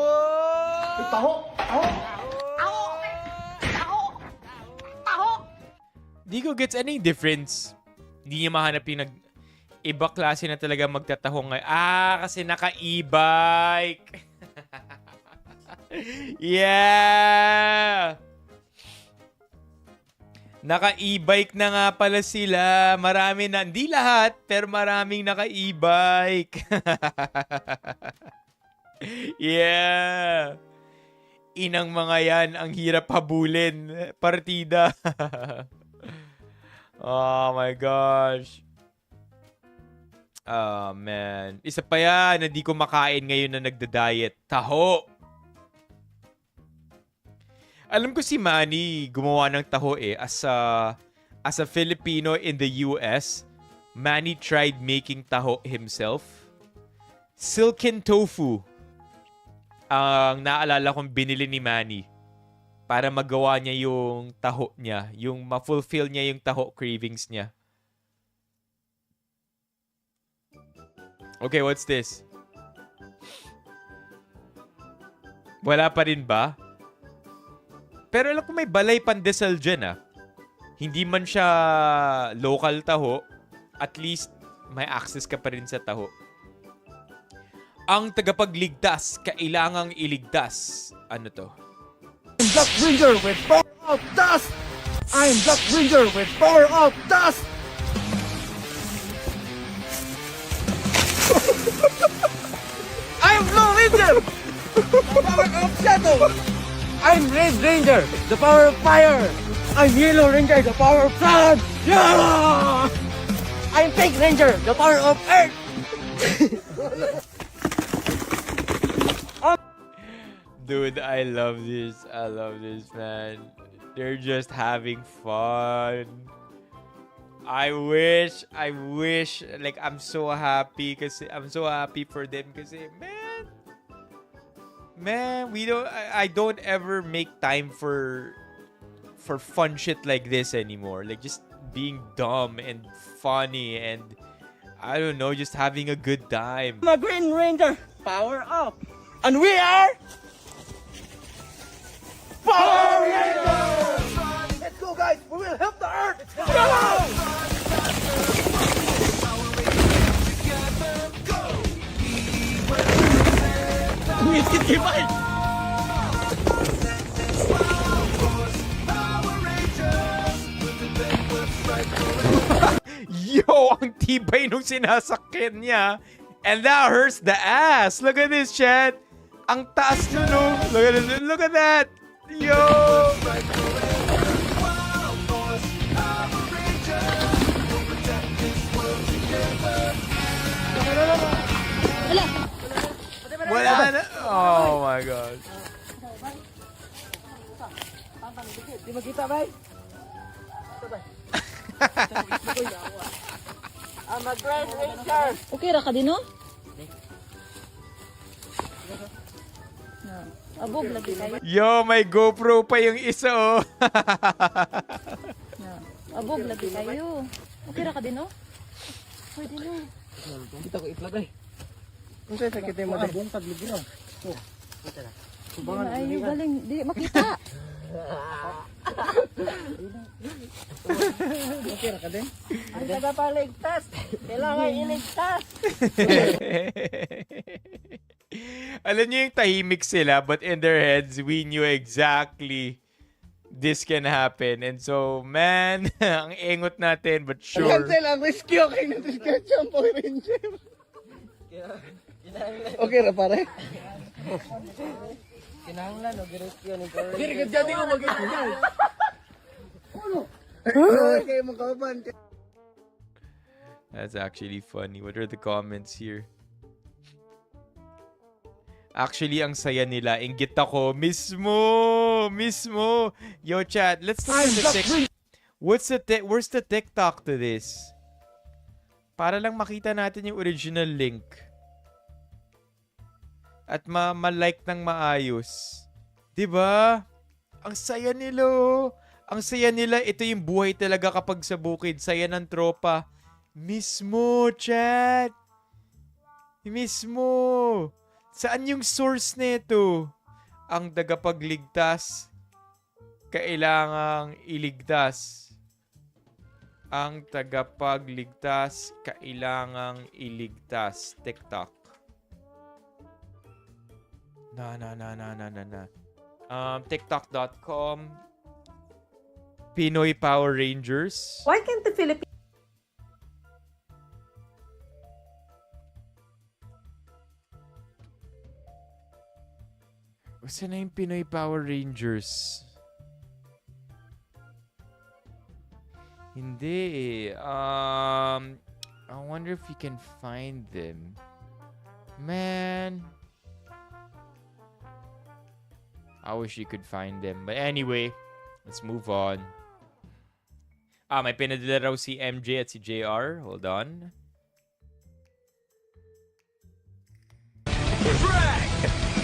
Ay, taho! Taho! Taho! Taho! Taho! Di ko gets any difference. Hindi niya mahanap yung iba klase na talaga magtatahong ngayon. Kasi naka-e-bike. Yeah! Naka-e-bike na nga pala sila. Marami na. Hindi lahat, pero maraming naka-e-bike. Yeah! Inang mga yan, ang hirap habulin. Partida. Oh my gosh. Oh man. Isa pa yan na di ko makain ngayon na nagda-diet. Taho. Alam ko si Manny gumawa ng taho as a Filipino in the US. Manny tried making taho himself. Silken tofu ang naalala kong binili ni Manny para magawa niya yung taho niya, yung ma-fulfill niya yung taho cravings niya. Okay, what's this? Wala pa rin ba? Pero alam ko may balay pandesal dyan Hindi man siya local taho, at least may access ka pa rin sa taho. Ang tagapagligtas, kailangang iligtas. Ano to? I'm Black Ranger with power of dust! I'm Black Ranger with power of dust! I'm Blue Ranger! The power of shadow! I'm Red Ranger, the power of fire! I'm Yellow Ranger, the power of sun! Yeah! I'm Pink Ranger, the power of earth! Dude, I love this. I love this, man. They're just having fun. I wish, like, I'm so happy for them kasi, man, I don't ever make time for fun shit like this anymore. Like, just being dumb and funny and, I don't know, just having a good time. I'm a Green Ranger, power up! And we are... Power Rangers! Let's go, guys! We will help the Earth! Let's go! Bye! Yo, ang tibay nung sinasakyan niya. And that hurts the ass. Look at this, chat. Ang taas nun, no? Look at that. Yo! Wala na. Oh my God. Di makita, bay? I'm a Grand Ranger! Okay ra ka din, no? Abog lagi kayo. Yo, may GoPro pa yung isa, oh. Abog lagi kayo. Okay ra ka din, no? Pwede, no? Kita ko itlagay. Kung sa'yo sakit yung madali. Buong taglibro. Ay, galing. Di makita. Okay ra ka din? Ang tagapaligtas. Kailangan iligtas. Alam niyo yung tahimik sila, but in their heads, we knew exactly this can happen. And so, man, ang engot natin, but sure. Cancel ang rescue kay na description Power Ranger. Okay ra pare? Kinahanglan o girescue ni Power Diri ka jadi ko mag-rescue. Okay, magkauban. That's actually funny. What are the comments here? Actually, ang saya nila. Inggit ako. Mismo! Yo, chat, let's look at the TikTok. Where's the TikTok to this? Para lang makita natin yung original link. At ma-like ng maayos. Diba? Ang saya nila. Ang saya nila. Ito yung buhay talaga kapag sa bukid. Saya ng tropa. Mismo, chat. Mismo. Saan yung source nito? Ang tagapagligtas, kailangang iligtas. Ang tagapagligtas, kailangang iligtas. TikTok. TikTok.com. Pinoy Power Rangers. Why can't the Philippines Saan na yung Pinoy Power Rangers? Hindi. I wonder if you can find them. Man. I wish you could find them. But anyway, let's move on. May pinadala raw si MJ at si JR. Hold on.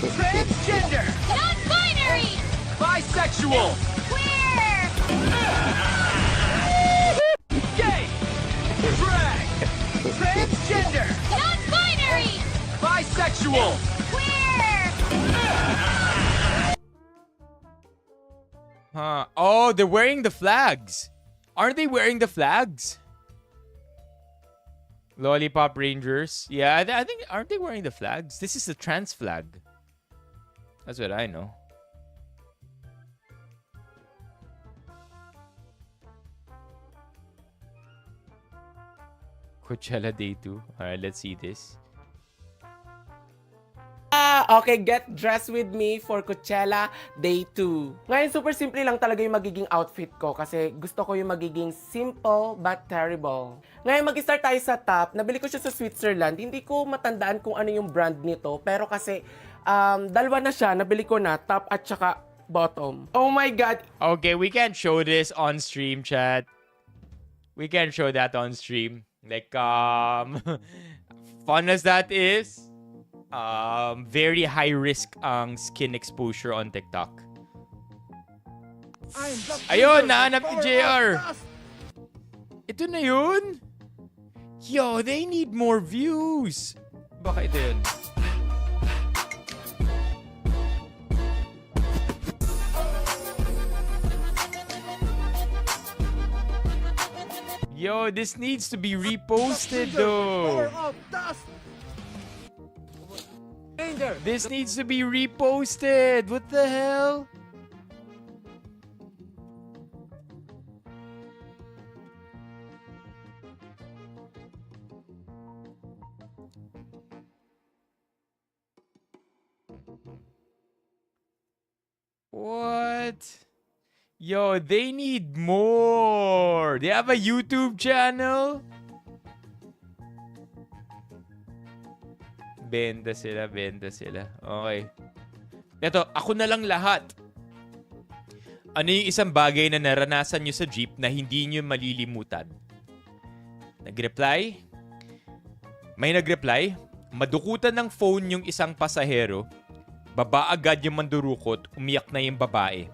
Transgender! Non-binary! Bisexual! Queer! Gay! Drag! Transgender! Non-binary! Bisexual! Queer! Huh. Oh, they're wearing the flags. Aren't they wearing the flags? Lollipop Rangers. Yeah, I think, aren't they wearing the flags? This is the trans flag. That's what I know. Coachella Day 2. Alright, let's see this. Okay, get dressed with me for Coachella Day 2. Ngayon, super simple lang talaga yung magiging outfit ko kasi gusto ko yung magiging simple but terrible. Ngayon, mag-start tayo sa top. Nabili ko siya sa Switzerland. Hindi ko matandaan kung ano yung brand nito, pero kasi dalawa na siya. Nabili ko na, top at saka bottom. Oh my God! Okay, we can't show this on stream, chat. We can't show that on stream. Like, fun as that is, very high risk ang skin exposure on TikTok. Ayun, nahanap ni JR. Ito na yun? Yo, they need more views. Baka ito yun. Yo, this needs to be reposted though. This needs to be reposted. What the hell? What? Yo, they need more. They have a YouTube channel. Benta sila. Okay. Ito, ako na lang lahat. Ano yung isang bagay na naranasan nyo sa jeep na hindi nyo malilimutan? Nag-reply? May nag-reply? Madukutan ng phone yung isang pasahero. Baba agad yung mandurukot, umiyak na yung babae.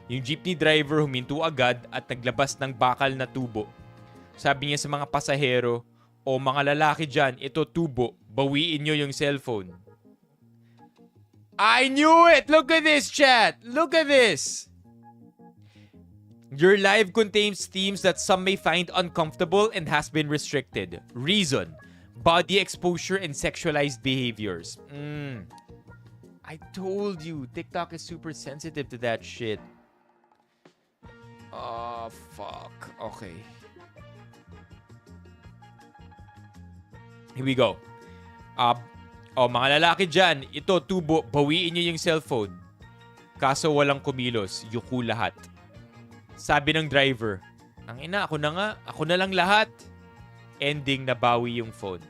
Yung jeepney driver huminto agad at naglabas ng bakal na tubo. Sabi niya sa mga pasahero, O mga lalaki dyan, ito tubo. Bawiin nyo yung cellphone. I knew it! Look at this, chat! Look at this! Your live contains themes that some may find uncomfortable and has been restricted. Reason: body exposure and sexualized behaviors. I told you, TikTok is super sensitive to that shit. Oh, fuck. Okay. Here we go. Mga lalaki dyan, ito, tubo, bawiin nyo yung cellphone. Kaso walang kumilos, yuko lahat. Sabi ng driver, ang ina, ako na nga, ako na lang lahat. Ending, nabawi yung phone.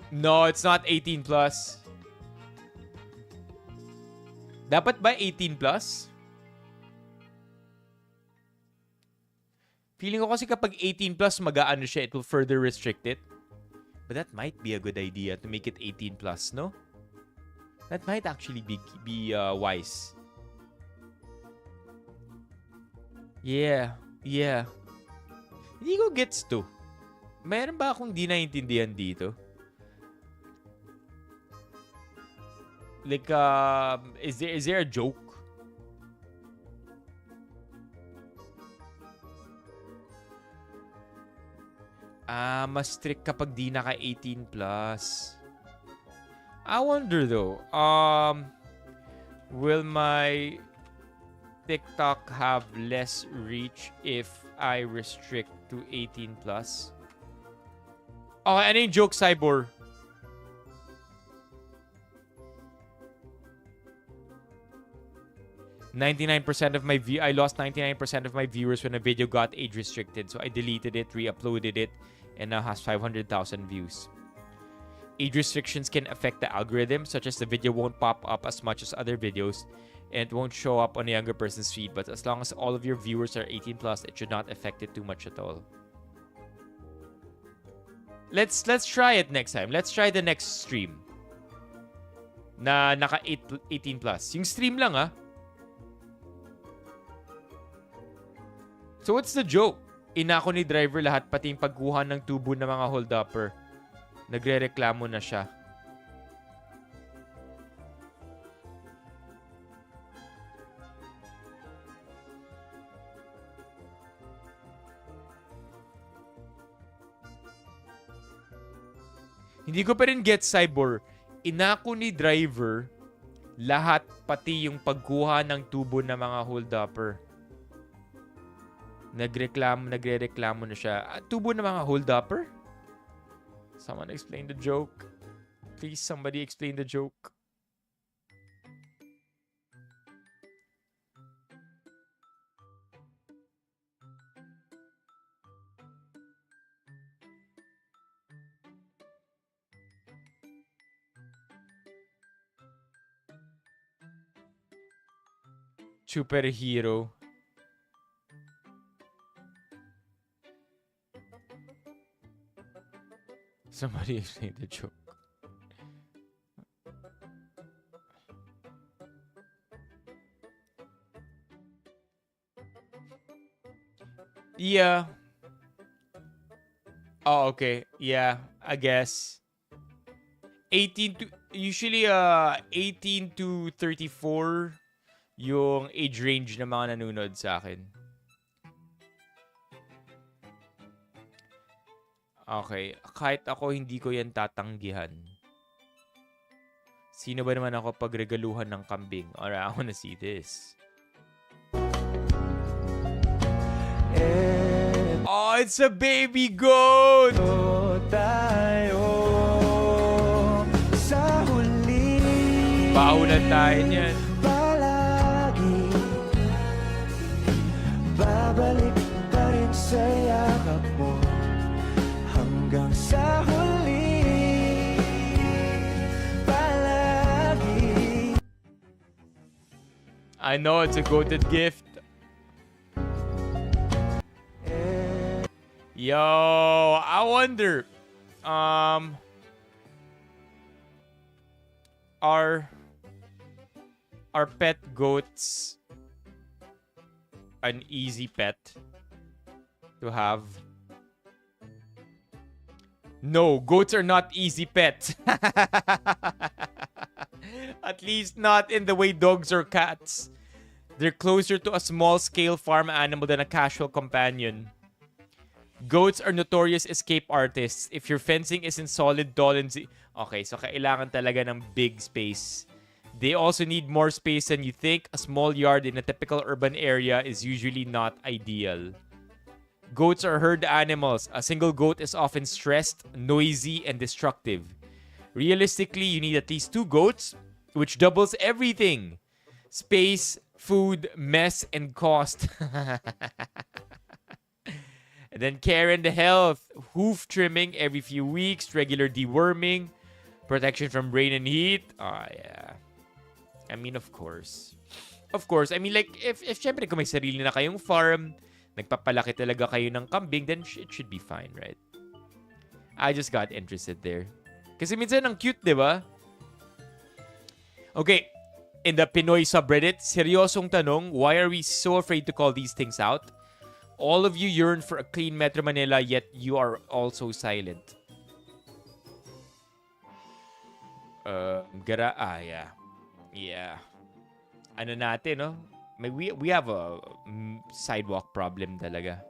No, it's not 18 plus. Dapat ba 18 plus? Feeling ko kasi kapag 18 plus, mag-aano siya, it will further restrict it. But that might be a good idea to make it 18 plus, no? That might actually be wise. Yeah. Hindi ko gets to. Mayroon ba akong di naiintindihan dito? Like, is there a joke? Mas strict kapag di naka 18 plus. I wonder though, will my TikTok have less reach if I restrict to 18 plus? Okay, ano yung joke, Cyborg? I lost 99% of my viewers when a video got age restricted, so I deleted it, re-uploaded it, and now has 500,000 views. Age restrictions can affect the algorithm, such as the video won't pop up as much as other videos, and it won't show up on a younger person's feed. But as long as all of your viewers are 18 plus, it should not affect it too much at all. Let's try it next time. Let's try the next stream. Na naka 18 plus. Yung stream lang So what's the joke? Inako ni driver lahat, pati yung pagkuha ng tubo ng mga hold-upper. Nagre-reklamo na siya. Hindi ko pa rin get, Cyborg. Inako ni driver lahat, pati yung pagkuha ng tubo ng mga hold-upper. Nagre-reklamo na siya. Tubo ng mga hold-upper? Someone explain the joke. Please, somebody explain the joke. Superhero. Somebody explain the joke. Yeah. Oh, okay. Yeah, I guess. 18 to 34 yung age range ng mga nanonood sa akin. Okay. Kahit ako, hindi ko yan tatanggihan. Sino ba naman ako pagregaluhan ng kambing? Alright, I wanna see this. Oh, it's a baby goat! Paunan tayo niyan. Babalik pa rin sa yakap mo hanggang sa huli, palagi. I know it's a goated gift. Yo, I wonder, Are pet goats an easy pet to have? No, goats are not easy pets. At least not in the way dogs or cats. They're closer to a small-scale farm animal than a casual companion. Goats are notorious escape artists. If your fencing isn't solid, tall, and... Okay, so kailangan talaga ng big space. They also need more space than you think. A small yard in a typical urban area is usually not ideal. Goats are herd animals. A single goat is often stressed, noisy, and destructive. Realistically, you need at least 2 goats, which doubles everything. Space, food, mess, and cost. And then care and the health. Hoof trimming every few weeks, regular deworming, protection from rain and heat. Yeah. I mean, of course. Of course. I mean, like, if syempre kung may sarili na kayong farm, nagpapalaki talaga kayo ng kambing, then it should be fine, right? I just got interested there. Kasi minsan ang cute, di ba? Okay. In the Pinoy subreddit, seryosong tanong, why are we so afraid to call these things out? All of you yearn for a clean Metro Manila, yet you are also silent. Yeah. Yeah. Ano natin, no? We have a sidewalk problem talaga.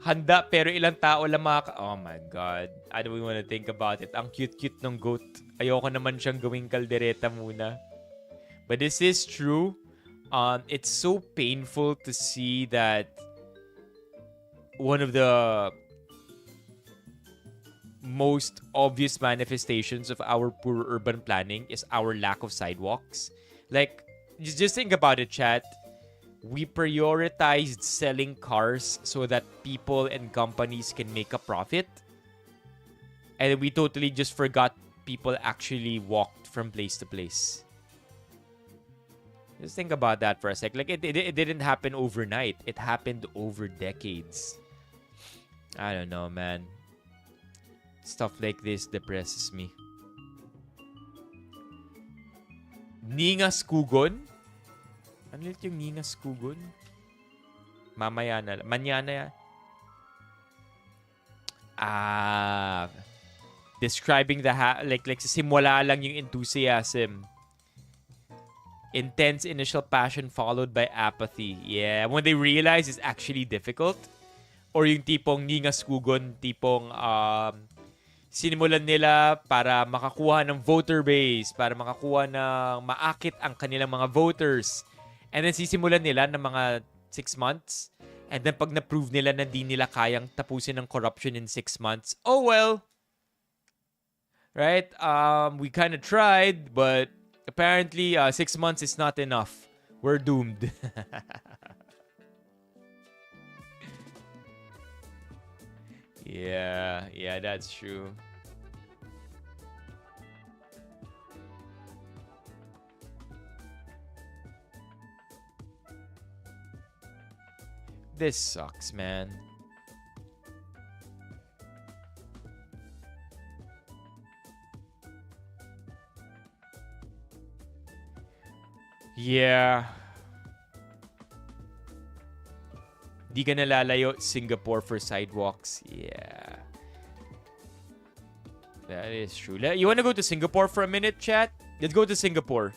Handa pero ilang tao lang Oh my God. I don't even want to think about it. Ang cute-cute ng goat. Ayoko naman siyang gawing kaldereta muna. But this is true. It's so painful to see that one of the most obvious manifestations of our poor urban planning is our lack of sidewalks. Like, just think about it, chat. We prioritized selling cars so that people and companies can make a profit. And we totally just forgot people actually walked from place to place. Just think about that for a sec. Like, it didn't happen overnight. It happened over decades. I don't know, man. Stuff like this depresses me. Ningas Kugon? Ano ulit yung Ningas Kugon? Mamaya na lang. Manyana yan. Describing the like simula lang yung enthusiasm. Intense initial passion followed by apathy. Yeah, when they realize it's actually difficult. Or yung tipong Ningas Kugon, tipong sinimulan nila para makakuha ng voter base, para makakuha ng maakit ang kanilang mga voters. And then sisimulan nila ng mga 6 months. And then pag na-prove nila na di nila kayang tapusin ng corruption in 6 months, oh well. Right? We kind of tried, but apparently 6 months is not enough. We're doomed. Yeah, that's true. This sucks, man. Yeah. Di ka nalalayo, Singapore for sidewalks. Yeah. That is true. You want to go to Singapore for a minute, chat? Let's go to Singapore.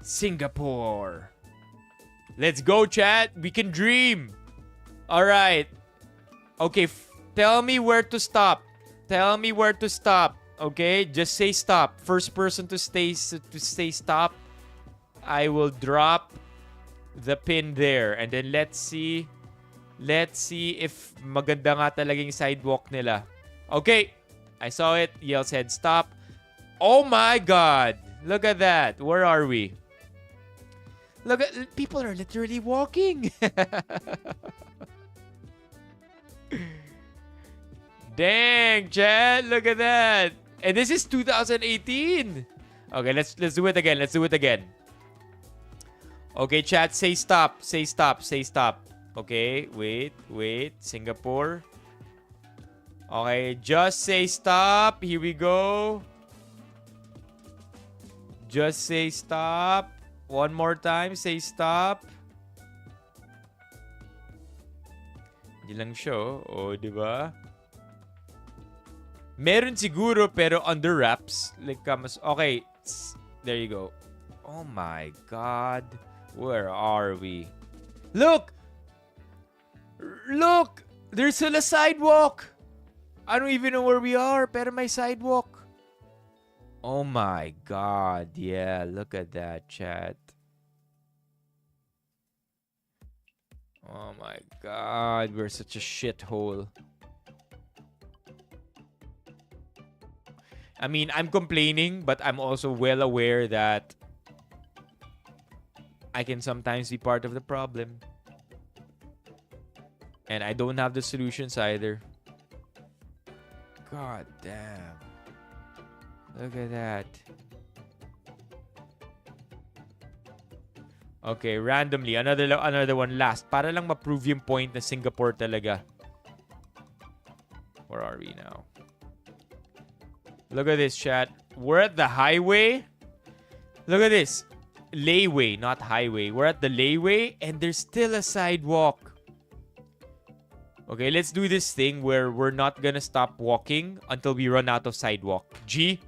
Singapore. Let's go, chat. We can dream. All right. Okay, tell me where to stop. Tell me where to stop. Okay, just say stop. First person to say stop, I will drop the pin there. And then let's see if maganda nga talaga yung sidewalk nila. Okay, I saw it. Yale said stop. Oh my God. Look at that. Where are we? Look at, people are literally walking. Dang, chat. Look at that. And this is 2018. Okay, let's do it again. Let's do it again. Okay, chat, say stop. Say stop. Say stop. Okay, wait. Singapore. Okay, just say stop. Here we go. Just say stop. One more time, say stop. Hindi lang siya, oh, di ba? Meron siguro pero under wraps. Like, okay, there you go. Oh my God. Where are we? Look! Look! There's still a sidewalk! I don't even know where we are, pero may sidewalk. Oh my God. Yeah, look at that, chat. Oh my God, we're such a shithole. I mean, I'm complaining, but I'm also well aware that I can sometimes be part of the problem. And I don't have the solutions either. God damn. Look at that. Okay, randomly. Another one last. Para lang ma-prove yung point na Singapore talaga. Where are we now? Look at this, chat. We're at the highway. Look at this. Layway, not highway. We're at the layway and there's still a sidewalk. Okay, let's do this thing where we're not gonna stop walking until we run out of sidewalk. G?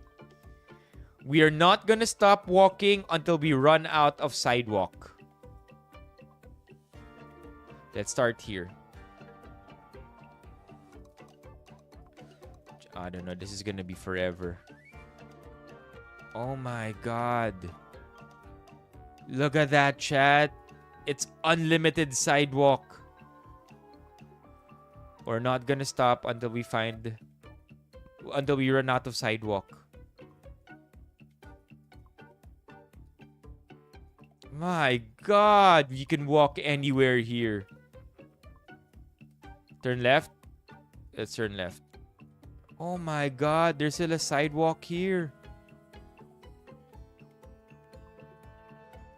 We are not gonna stop walking until we run out of sidewalk. Let's start here. I don't know. This is gonna be forever. Oh my God. Look at that, chat. It's unlimited sidewalk. We're not gonna stop until we run out of sidewalk. My God, you can walk anywhere here. Turn left. Let's turn left. Oh my God, there's still a sidewalk here.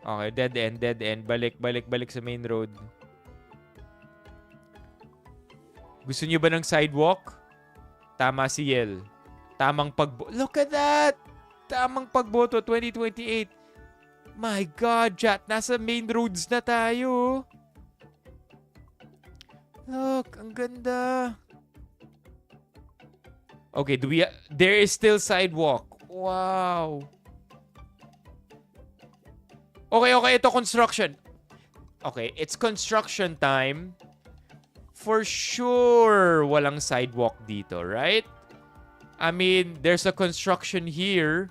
Okay, dead end. Balik sa main road. Gusto niyo ba ng sidewalk? Tama si Yel. Look at that! Tamang pagboto, 2028. My God, chat. Nasa main roads na tayo. Look, ang ganda. Okay, there is still sidewalk. Wow. Okay, ito construction. Okay, it's construction time. For sure, walang sidewalk dito, right? I mean, there's a construction here.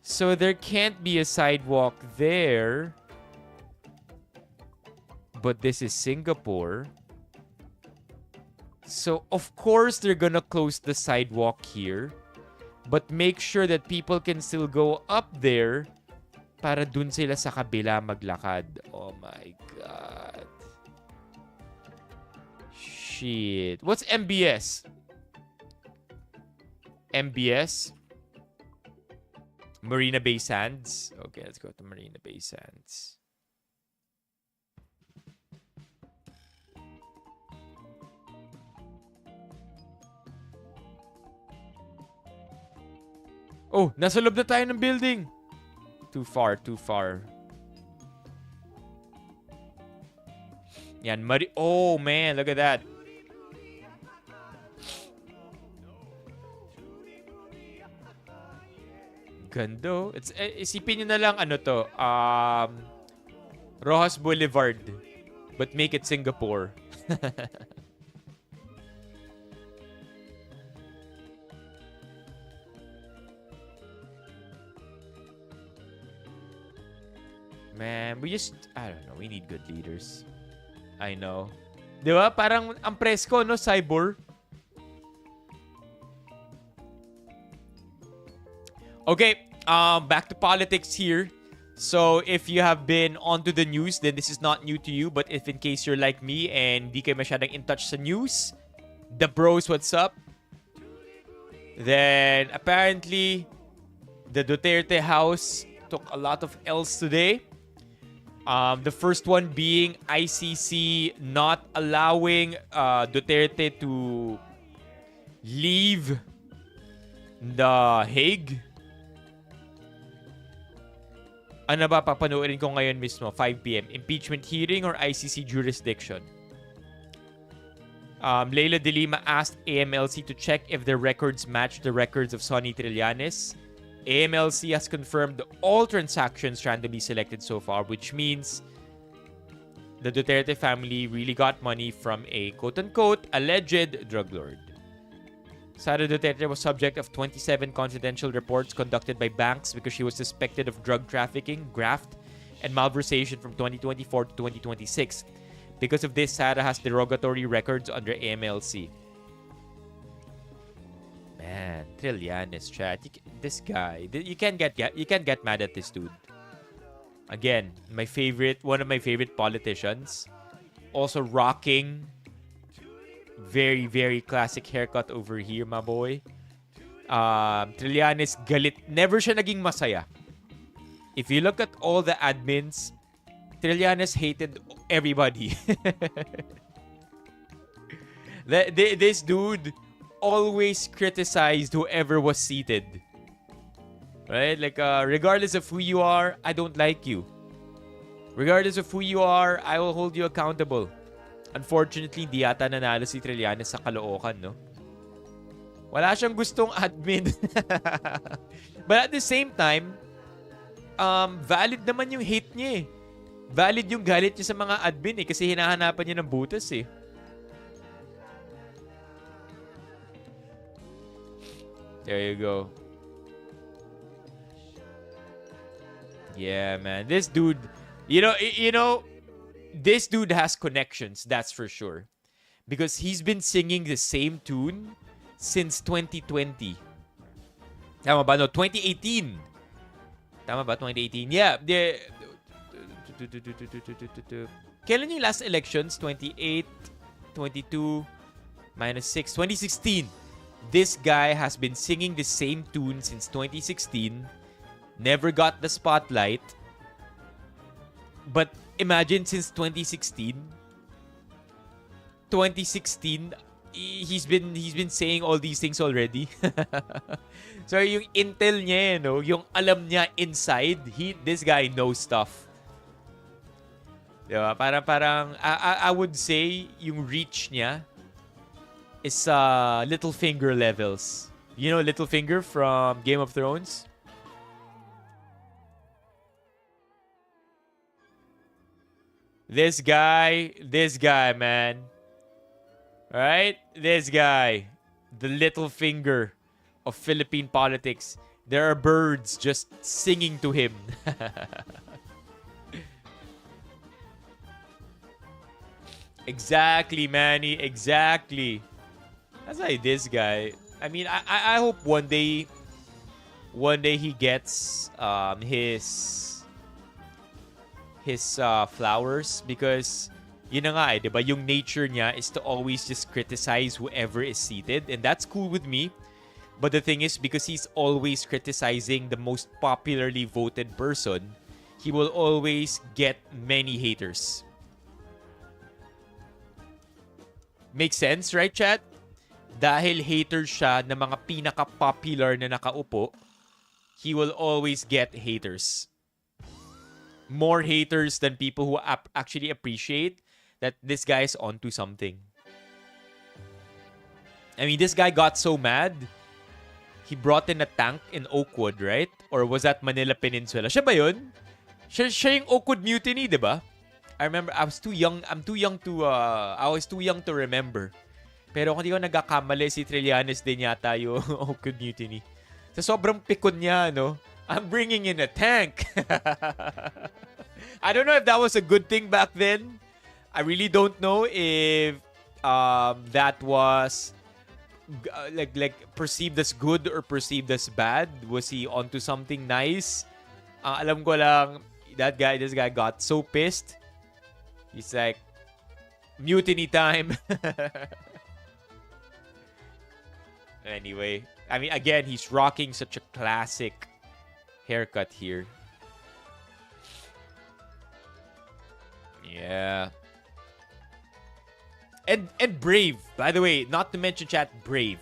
So there can't be a sidewalk there. But this is Singapore. So, of course, they're gonna close the sidewalk here. But make sure that people can still go up there para dun sila sa kabila maglakad. Oh my God. Shit. What's MBS? MBS? Marina Bay Sands. Okay, let's go to Marina Bay Sands. Oh, nasa loob na tayo ng building. Too far. Yan, oh man, look at that. Gando. Isipin nyo na lang Rojas Boulevard. But make it Singapore. Man, I don't know, we need good leaders. I know. Di ba? Parang ang presko, no? Cyborg. Okay, back to politics here. So, if you have been onto the news, then this is not new to you. But if in case you're like me and di kayo masyadong in touch sa news, the bros, what's up? Then, apparently, the Duterte house took a lot of L's today. The first one being ICC not allowing Duterte to leave The Hague. Ano ba papanoorin ko ngayon mismo? 5 p.m. Impeachment hearing or ICC jurisdiction? Leila de Lima asked AMLC to check if their records match the records of Sonny Trillanes. AMLC has confirmed all transactions randomly selected so far, which means the Duterte family really got money from a quote-unquote alleged drug lord. Sara Duterte was subject of 27 confidential reports conducted by banks because she was suspected of drug trafficking, graft, and malversation from 2024 to 2026. Because of this, Sara has derogatory records under AMLC. Man, Trillanes chat. This guy, you can't get mad at this dude. Again, one of my favorite politicians. Also rocking very, very classic haircut over here, my boy. Trillanes galit. Never siya naging masaya. If you look at all the admins, Trillanes hated everybody. This dude always criticized whoever was seated. Right? Like, regardless of who you are, I don't like you. Regardless of who you are, I will hold you accountable. Unfortunately, di yata nanalo si Trillanes sa Caloocan, no? Wala siyang gustong admin. But at the same time, valid naman yung hate niya eh. Valid yung galit niya sa mga admin eh. Kasi hinahanapan niya ng butas eh. There you go. Yeah, man. This dude, you know, this dude has connections, that's for sure. Because he's been singing the same tune since 2020. Tama ba? No, 2018. Tama ba? 2018. Yeah. Kailan yung last elections? 28, 22, minus 6, 2016. This guy has been singing the same tune since 2016. Never got the spotlight. But imagine since 2016, he's been saying all these things already. So yung intel niya, no, yung alam niya inside, this guy knows stuff. Diba? Parang I would say yung reach niya is Littlefinger levels. You know Littlefinger from Game of Thrones? This guy, man. Right? This guy. The Littlefinger of Philippine politics. There are birds just singing to him. Exactly, Manny. Exactly. That's like this guy. I mean, I hope one day he gets his flowers, because yun na nga eh, diba? Yung nature niya is to always just criticize whoever is seated, and that's cool with me. But the thing is, because he's always criticizing the most popularly voted person, he will always get many haters. Makes sense, right, chat? Dahil haters siya ng mga pinaka-popular na nakaupo, he will always get haters. More haters than people who actually appreciate that this guy is onto something. I mean, this guy got so mad, he brought in a tank in Oakwood, right? Or was that Manila Peninsula? Siya ba yun? Siya yung Oakwood Mutiny, di ba? I remember, I was too young to remember. Pero kung di ko nagkakamali, si Trillanes din yata yung Oakwood Mutiny. Sa sobrang pikon niya, no? I'm bringing in a tank. I don't know if that was a good thing back then. I really don't know if that was like perceived as good or perceived as bad. Was he onto something nice? Alam ko lang, this guy got so pissed. He's like, mutiny time. Anyway, I mean, again, he's rocking such a classic haircut here. Yeah. And brave. By the way, not to mention chat, brave.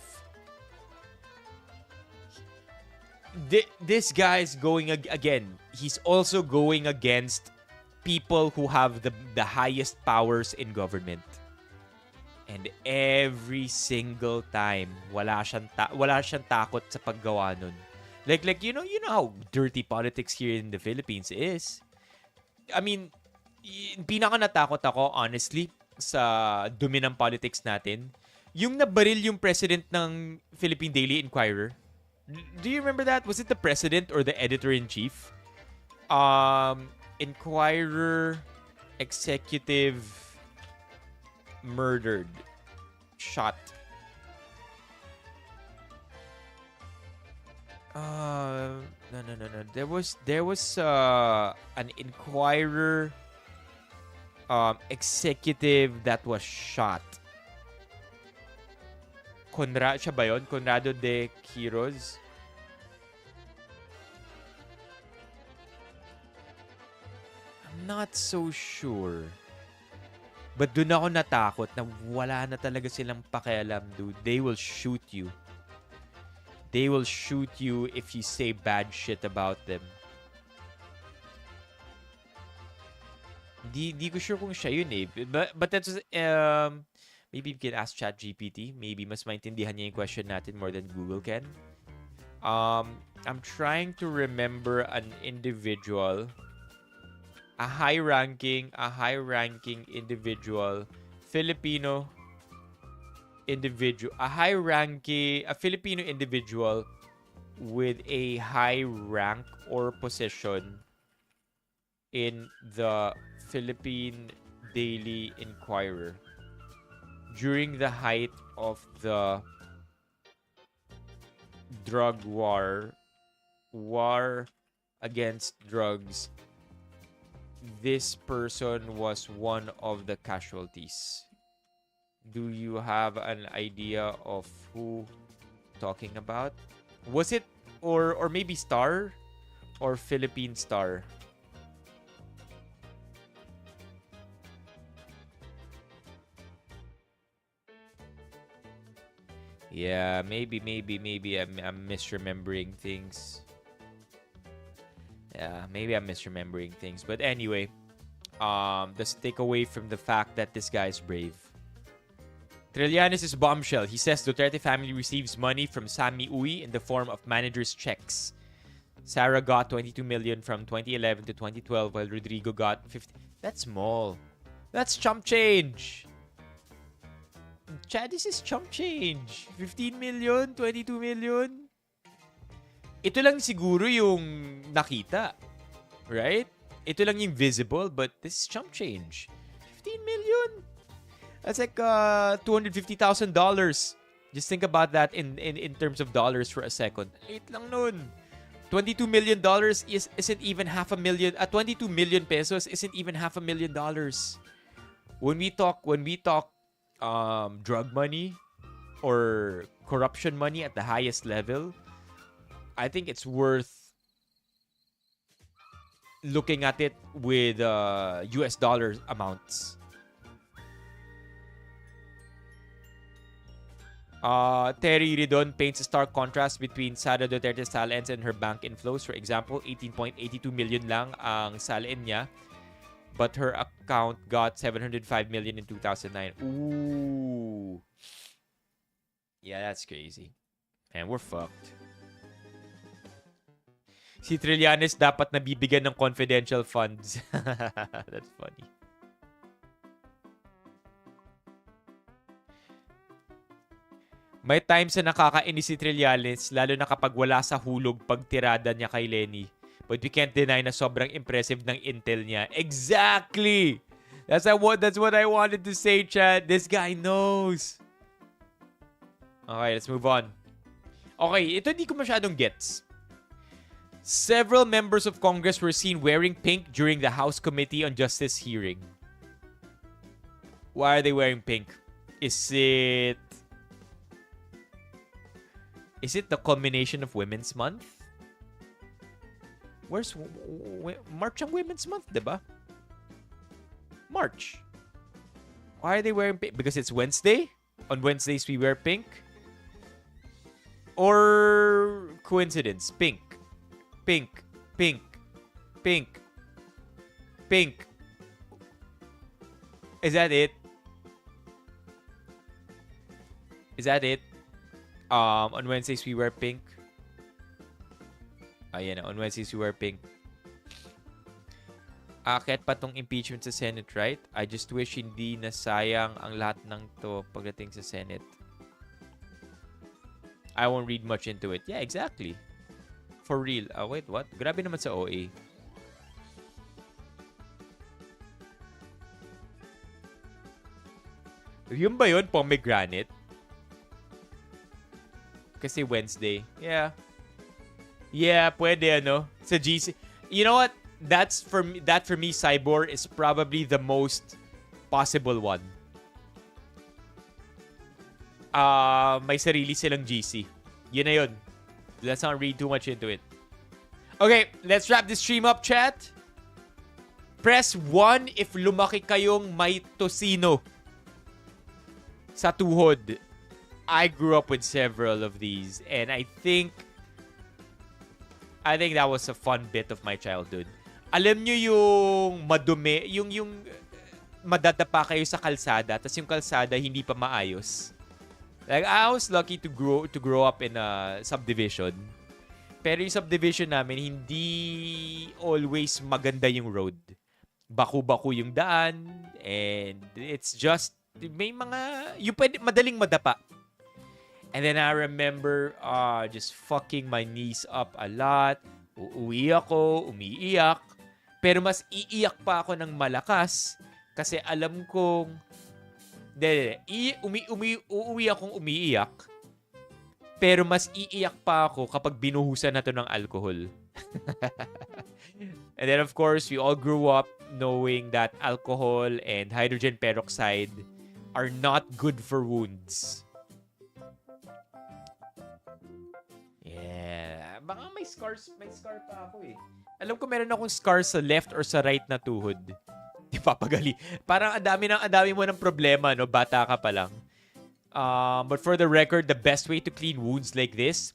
This guy's going again. He's also going against people who have the highest powers in government. And every single time, wala siyang takot sa paggawa nun. Like you know how dirty politics here in the Philippines is. I mean, pinaka natakot ako honestly sa dumi ng politics natin, yung nabaril yung president ng Philippine Daily Inquirer. Do you remember that? Was it the president or the editor-in-chief? Inquirer executive murdered. Shot. No. There was an Inquirer executive that was shot. Siya ba yun? Conrado de Quiroz? I'm not so sure. But dun ako natakot na wala na talaga silang pakialam, dude. They will shoot you. They will shoot you if you say bad shit about them. Di ko sure kung siya yun eh. But that's maybe we can ask ChatGPT. Maybe mas maintindihan niya yung question natin more than Google can. I'm trying to remember an individual, a high-ranking individual, Filipino individual, a Filipino individual with a high rank or position in the Philippine Daily Inquirer during the height of the drug war against drugs. This person was one of the casualties. Do you have an idea of who talking about? Was it or maybe Star or Philippine Star? Yeah, maybe I'm misremembering things. Yeah, maybe I'm misremembering things. But anyway, let's take away from the fact that this guy is brave. Trillanes is bombshell. He says Duterte family receives money from Sammy Uy in the form of manager's checks. Sarah got 22 million from 2011 to 2012 while Rodrigo got 50. That's small. That's chump change. Chad, this is chump change. 15 million, 22 million. Ito lang siguro yung nakita. Right? Ito lang yung visible, but this is chump change. 15 million. That's like $250,000. Just think about that in terms of dollars for a second. Late lang nun. $22 million isn't even half a million. 22 million pesos isn't even half a $1 million. When we talk drug money or corruption money at the highest level, I think it's worth looking at it with US dollar amounts. Terry Ridon paints a stark contrast between Sara Duterte's talents and her bank inflows. For example, 18.82 million lang ang salin niya, but her account got 705 million in 2009. Ooh. Yeah, that's crazy. And we're fucked. Si Trillanes dapat nabibigyan ng confidential funds. That's funny. May times na nakakainis si Trillanes, lalo na kapag wala sa hulog pagtirada niya kay Lenny. But we can't deny na sobrang impressive ng intel niya. Exactly! That's what I wanted to say, Chad. This guy knows. Okay, let's move on. Okay, ito hindi ko masyadong gets. Several members of Congress were seen wearing pink during the House Committee on Justice hearing. Why are they wearing pink? Is it the culmination of Women's Month? Where's March ang Women's Month, diba? March. Why are they wearing pink? Because it's Wednesday? On Wednesdays, we wear pink? Or coincidence? Pink. Pink. Pink. Pink. Pink. Is that it? Is that it? On Wednesdays, we wear pink. Ayan, on Wednesdays, we wear pink. Akit pa tong impeachment sa Senate, right? I just wish hindi nasayang ang lahat ng to pagdating sa Senate. I won't read much into it. Yeah, exactly. For real. Wait, what? Grabe naman sa OA. Yun ba yun? Pomegranate? Kasi Wednesday. Yeah. Yeah, pwede ano. Sa GC. You know what? That for me, Cybor is probably the most possible one. May sarili silang GC. Yun na yun. Let's not read too much into it. Okay, let's wrap this stream up, chat. Press 1 if lumaki kayong may Tocino sa tuhod. I grew up with several of these, and I think that was a fun bit of my childhood. Alam nyo yung madumi, yung madadapa kayo sa kalsada, tapos yung kalsada hindi pa maayos. Like, I was lucky to grow up in a subdivision. Pero yung subdivision namin, hindi always maganda yung road. Baku-baku yung daan, and it's just, may mga, yung pwede, madaling madapa. And then I remember just fucking my knees up a lot. Uuwi ako, umiiyak. Pero mas iiyak pa ako ng malakas kasi alam kong uuwi akong umiiyak. Pero mas iiyak pa ako kapag binuhusan na to ng alcohol. And then of course, we all grew up knowing that alcohol and hydrogen peroxide are not good for wounds. Yeah. Baka may scar pa ako eh. Alam ko meron akong scar sa left or sa right na tuhod. Di papagali. Parang ang dami mo ng problema, no? Bata ka pa lang. But for the record, the best way to clean wounds like this,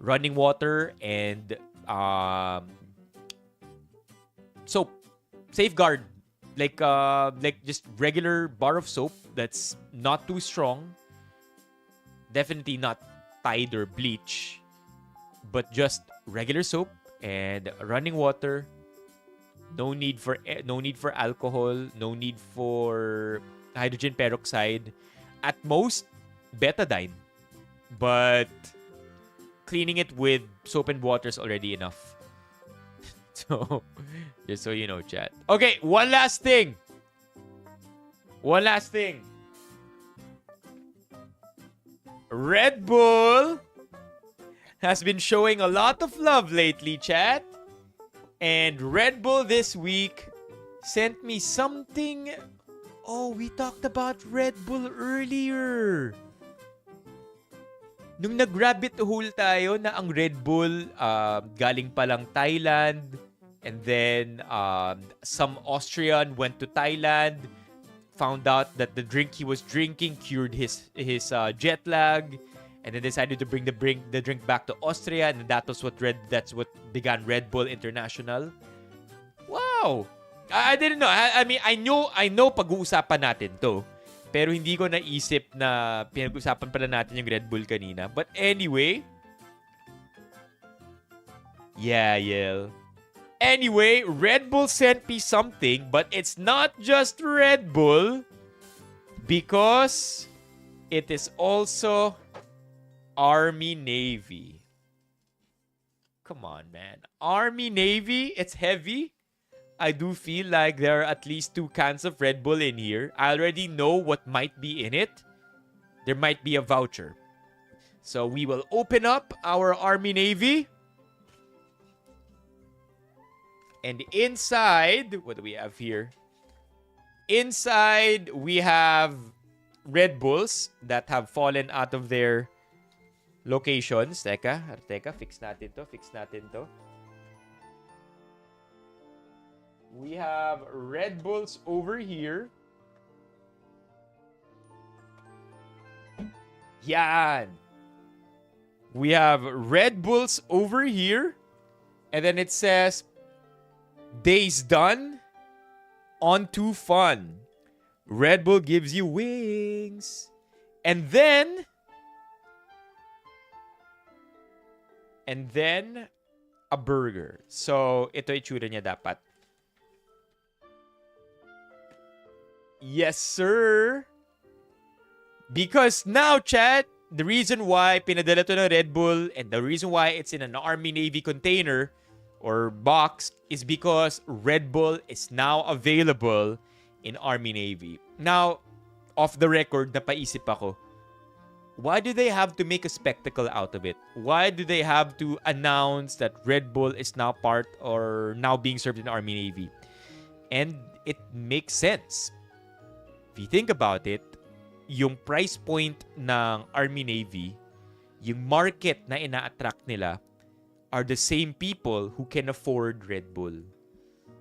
running water and soap. Safeguard. Like just regular bar of soap that's not too strong. Definitely not Tide or bleach. But just regular soap and running water. No need for alcohol, no need for hydrogen peroxide. At most, betadine. But cleaning it with soap and water is already enough. So, just so you know, chat. Okay, one last thing. Red Bull has been showing a lot of love lately, chat. And Red Bull this week sent me something. Oh, we talked about Red Bull earlier. Nung nag-rabbit hole tayo na ang Red Bull galing palang Thailand. And then some Austrian went to Thailand, found out that the drink he was drinking cured his jet lag. And then decided to bring the drink back to Austria, and that's what began Red Bull International. Wow! I didn't know. I mean, I know pag-uusapan natin to. Pero hindi ko naisip na pinag-usapan pala natin yung Red Bull kanina. But anyway. Yeah. Anyway, Red Bull sent me something, but it's not just Red Bull. Because it is also Army Navy. Come on, man. Army Navy, it's heavy. I do feel like there are at least 2 cans of Red Bull in here. I already know what might be in it. There might be a voucher. So we will open up our Army Navy. And inside, what do we have here? Inside, we have Red Bulls that have fallen out of their locations. Teka, fix natin to. We have Red Bulls over here. Yan. We have Red Bulls over here. And then it says, Days done, on to fun. Red Bull gives you wings. And then a burger. So, ito itsura niya dapat. Yes, sir. Because now, chat, the reason why pinadala to ng Red Bull and the reason why it's in an Army-Navy container or box is because Red Bull is now available in Army-Navy. Now, off the record, napaisip ako, why do they have to make a spectacle out of it? Why do they have to announce that Red Bull is now part or now being served in Army-Navy? And it makes sense. If you think about it, yung price point ng Army-Navy, yung market na ina-attract nila are the same people who can afford Red Bull.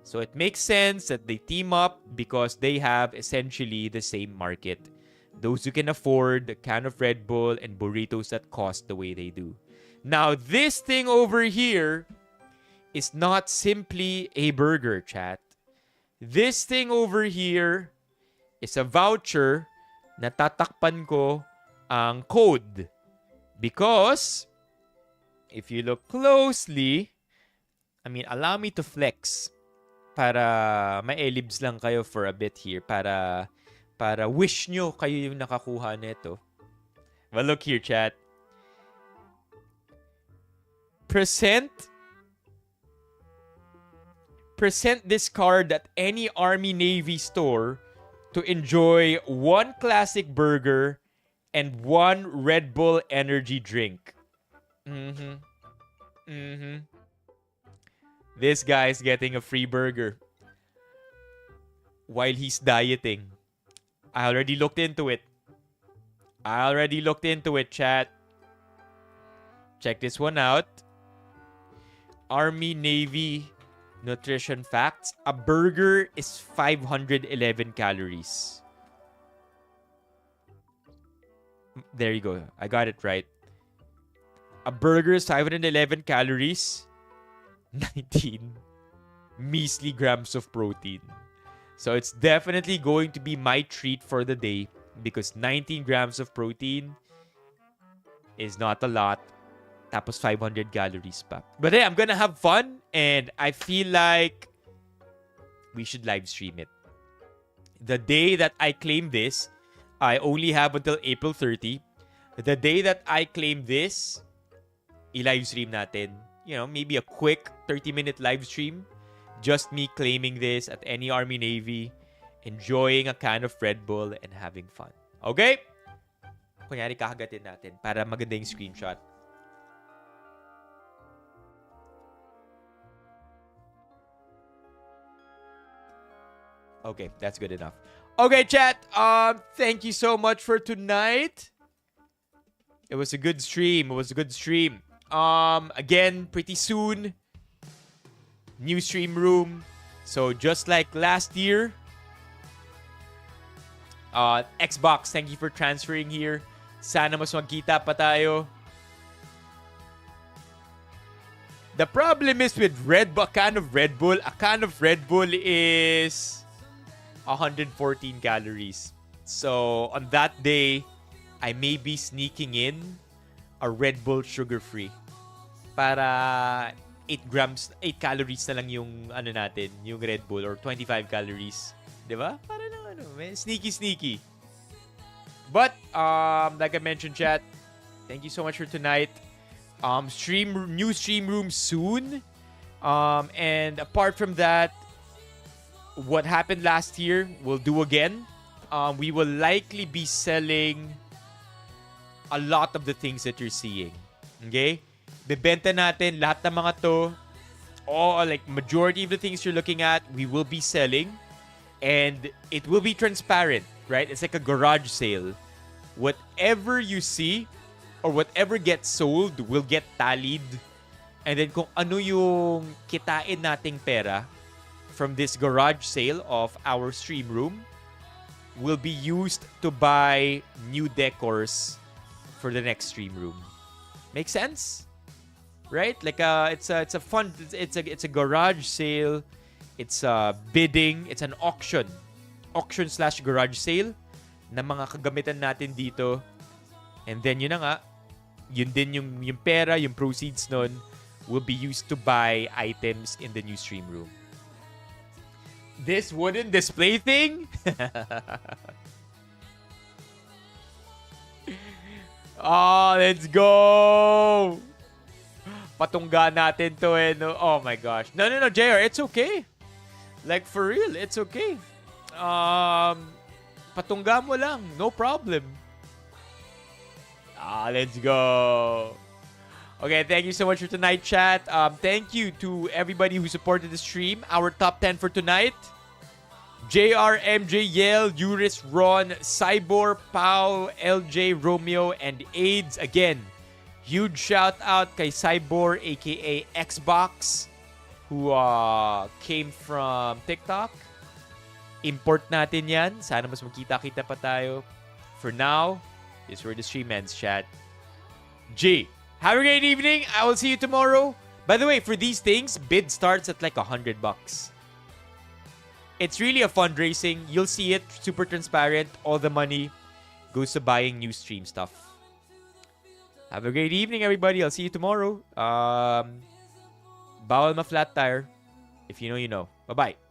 So it makes sense that they team up because they have essentially the same market. Those who can afford a can of Red Bull and burritos that cost the way they do. Now, this thing over here is not simply a burger, chat. This thing over here is a voucher na tatakpan ko ang code. Because, if you look closely, allow me to flex para ma-ellipse lang kayo for a bit here para wish nyo kayo yung nakakuha nito. But look here, chat. Present this card at any Army-Navy store to enjoy one classic burger and one Red Bull energy drink. This guy's getting a free burger while he's dieting. I already looked into it. Chat. Check this one out. Army-Navy nutrition facts. A burger is 511 calories. There you go. I got it right. A burger is 511 calories. 19 measly grams of protein. So it's definitely going to be my treat for the day because 19 grams of protein is not a lot. Tapos 500 calories pa. But hey, I'm gonna have fun and I feel like we should live stream it. The day that I claim this, I only have until April 30. The day that I claim this, i-live stream natin. Maybe a quick 30-minute live stream. Just me claiming this at any Army-Navy, enjoying a can of Red Bull, and having fun. Okay? Kunyari, kakagatin natin para maganda yung screenshot. Okay, that's good enough. Okay, chat. Thank you so much for tonight. It was a good stream. Again, pretty soon, new stream room. So just like last year, Xbox, thank you for transferring here. Sana mas magkita pa tayo. The problem is with a can of Red Bull is 114 calories. So on that day, I may be sneaking in a Red Bull sugar-free para 8 calories na lang yung natin, yung Red Bull, or 25 calories. Diba? Para lang sneaky. But, like I mentioned, chat, thank you so much for tonight. New stream room soon. And apart from that, what happened last year, we'll do again. We will likely be selling a lot of the things that you're seeing. Okay? Bebenta natin lahat ng mga to. Majority of the things you're looking at, we will be selling. And it will be transparent, right? It's like a garage sale. Whatever you see or whatever gets sold will get tallied. And then kung ano yung kitain nating pera from this garage sale of our stream room will be used to buy new decors for the next stream room. Make sense? Right? Like it's a fun, it's a garage sale. It's a bidding, it's an auction / garage sale na mga kagamitan natin dito. And then yun na nga, yun din yung pera, yung proceeds nun will be used to buy items in the new stream room. This wooden display thing? Oh, let's go! Patungga natin to eh. No? Oh my gosh. No, JR, it's okay. Like, for real, it's okay. Patungga mo lang. No problem. Let's go. Okay, thank you so much for tonight, chat. Thank you to everybody who supported the stream. Our top 10 for tonight. JR, MJ, Yale, Yuris, Ron, Cybor, Pau, LJ, Romeo, and AIDS. Again, huge shout out kay Cybor, aka Xbox, who came from TikTok. Import natin yan. Sana mas magkita-kita pa tayo. For now, this is where the stream ends, chat. G, have a great evening. I will see you tomorrow. By the way, for these things, bid starts at like $100. It's really a fundraising. You'll see it. Super transparent. All the money goes to buying new stream stuff. Have a great evening, everybody. I'll see you tomorrow. Bawal ma-flat tire. If you know, you know. Bye-bye.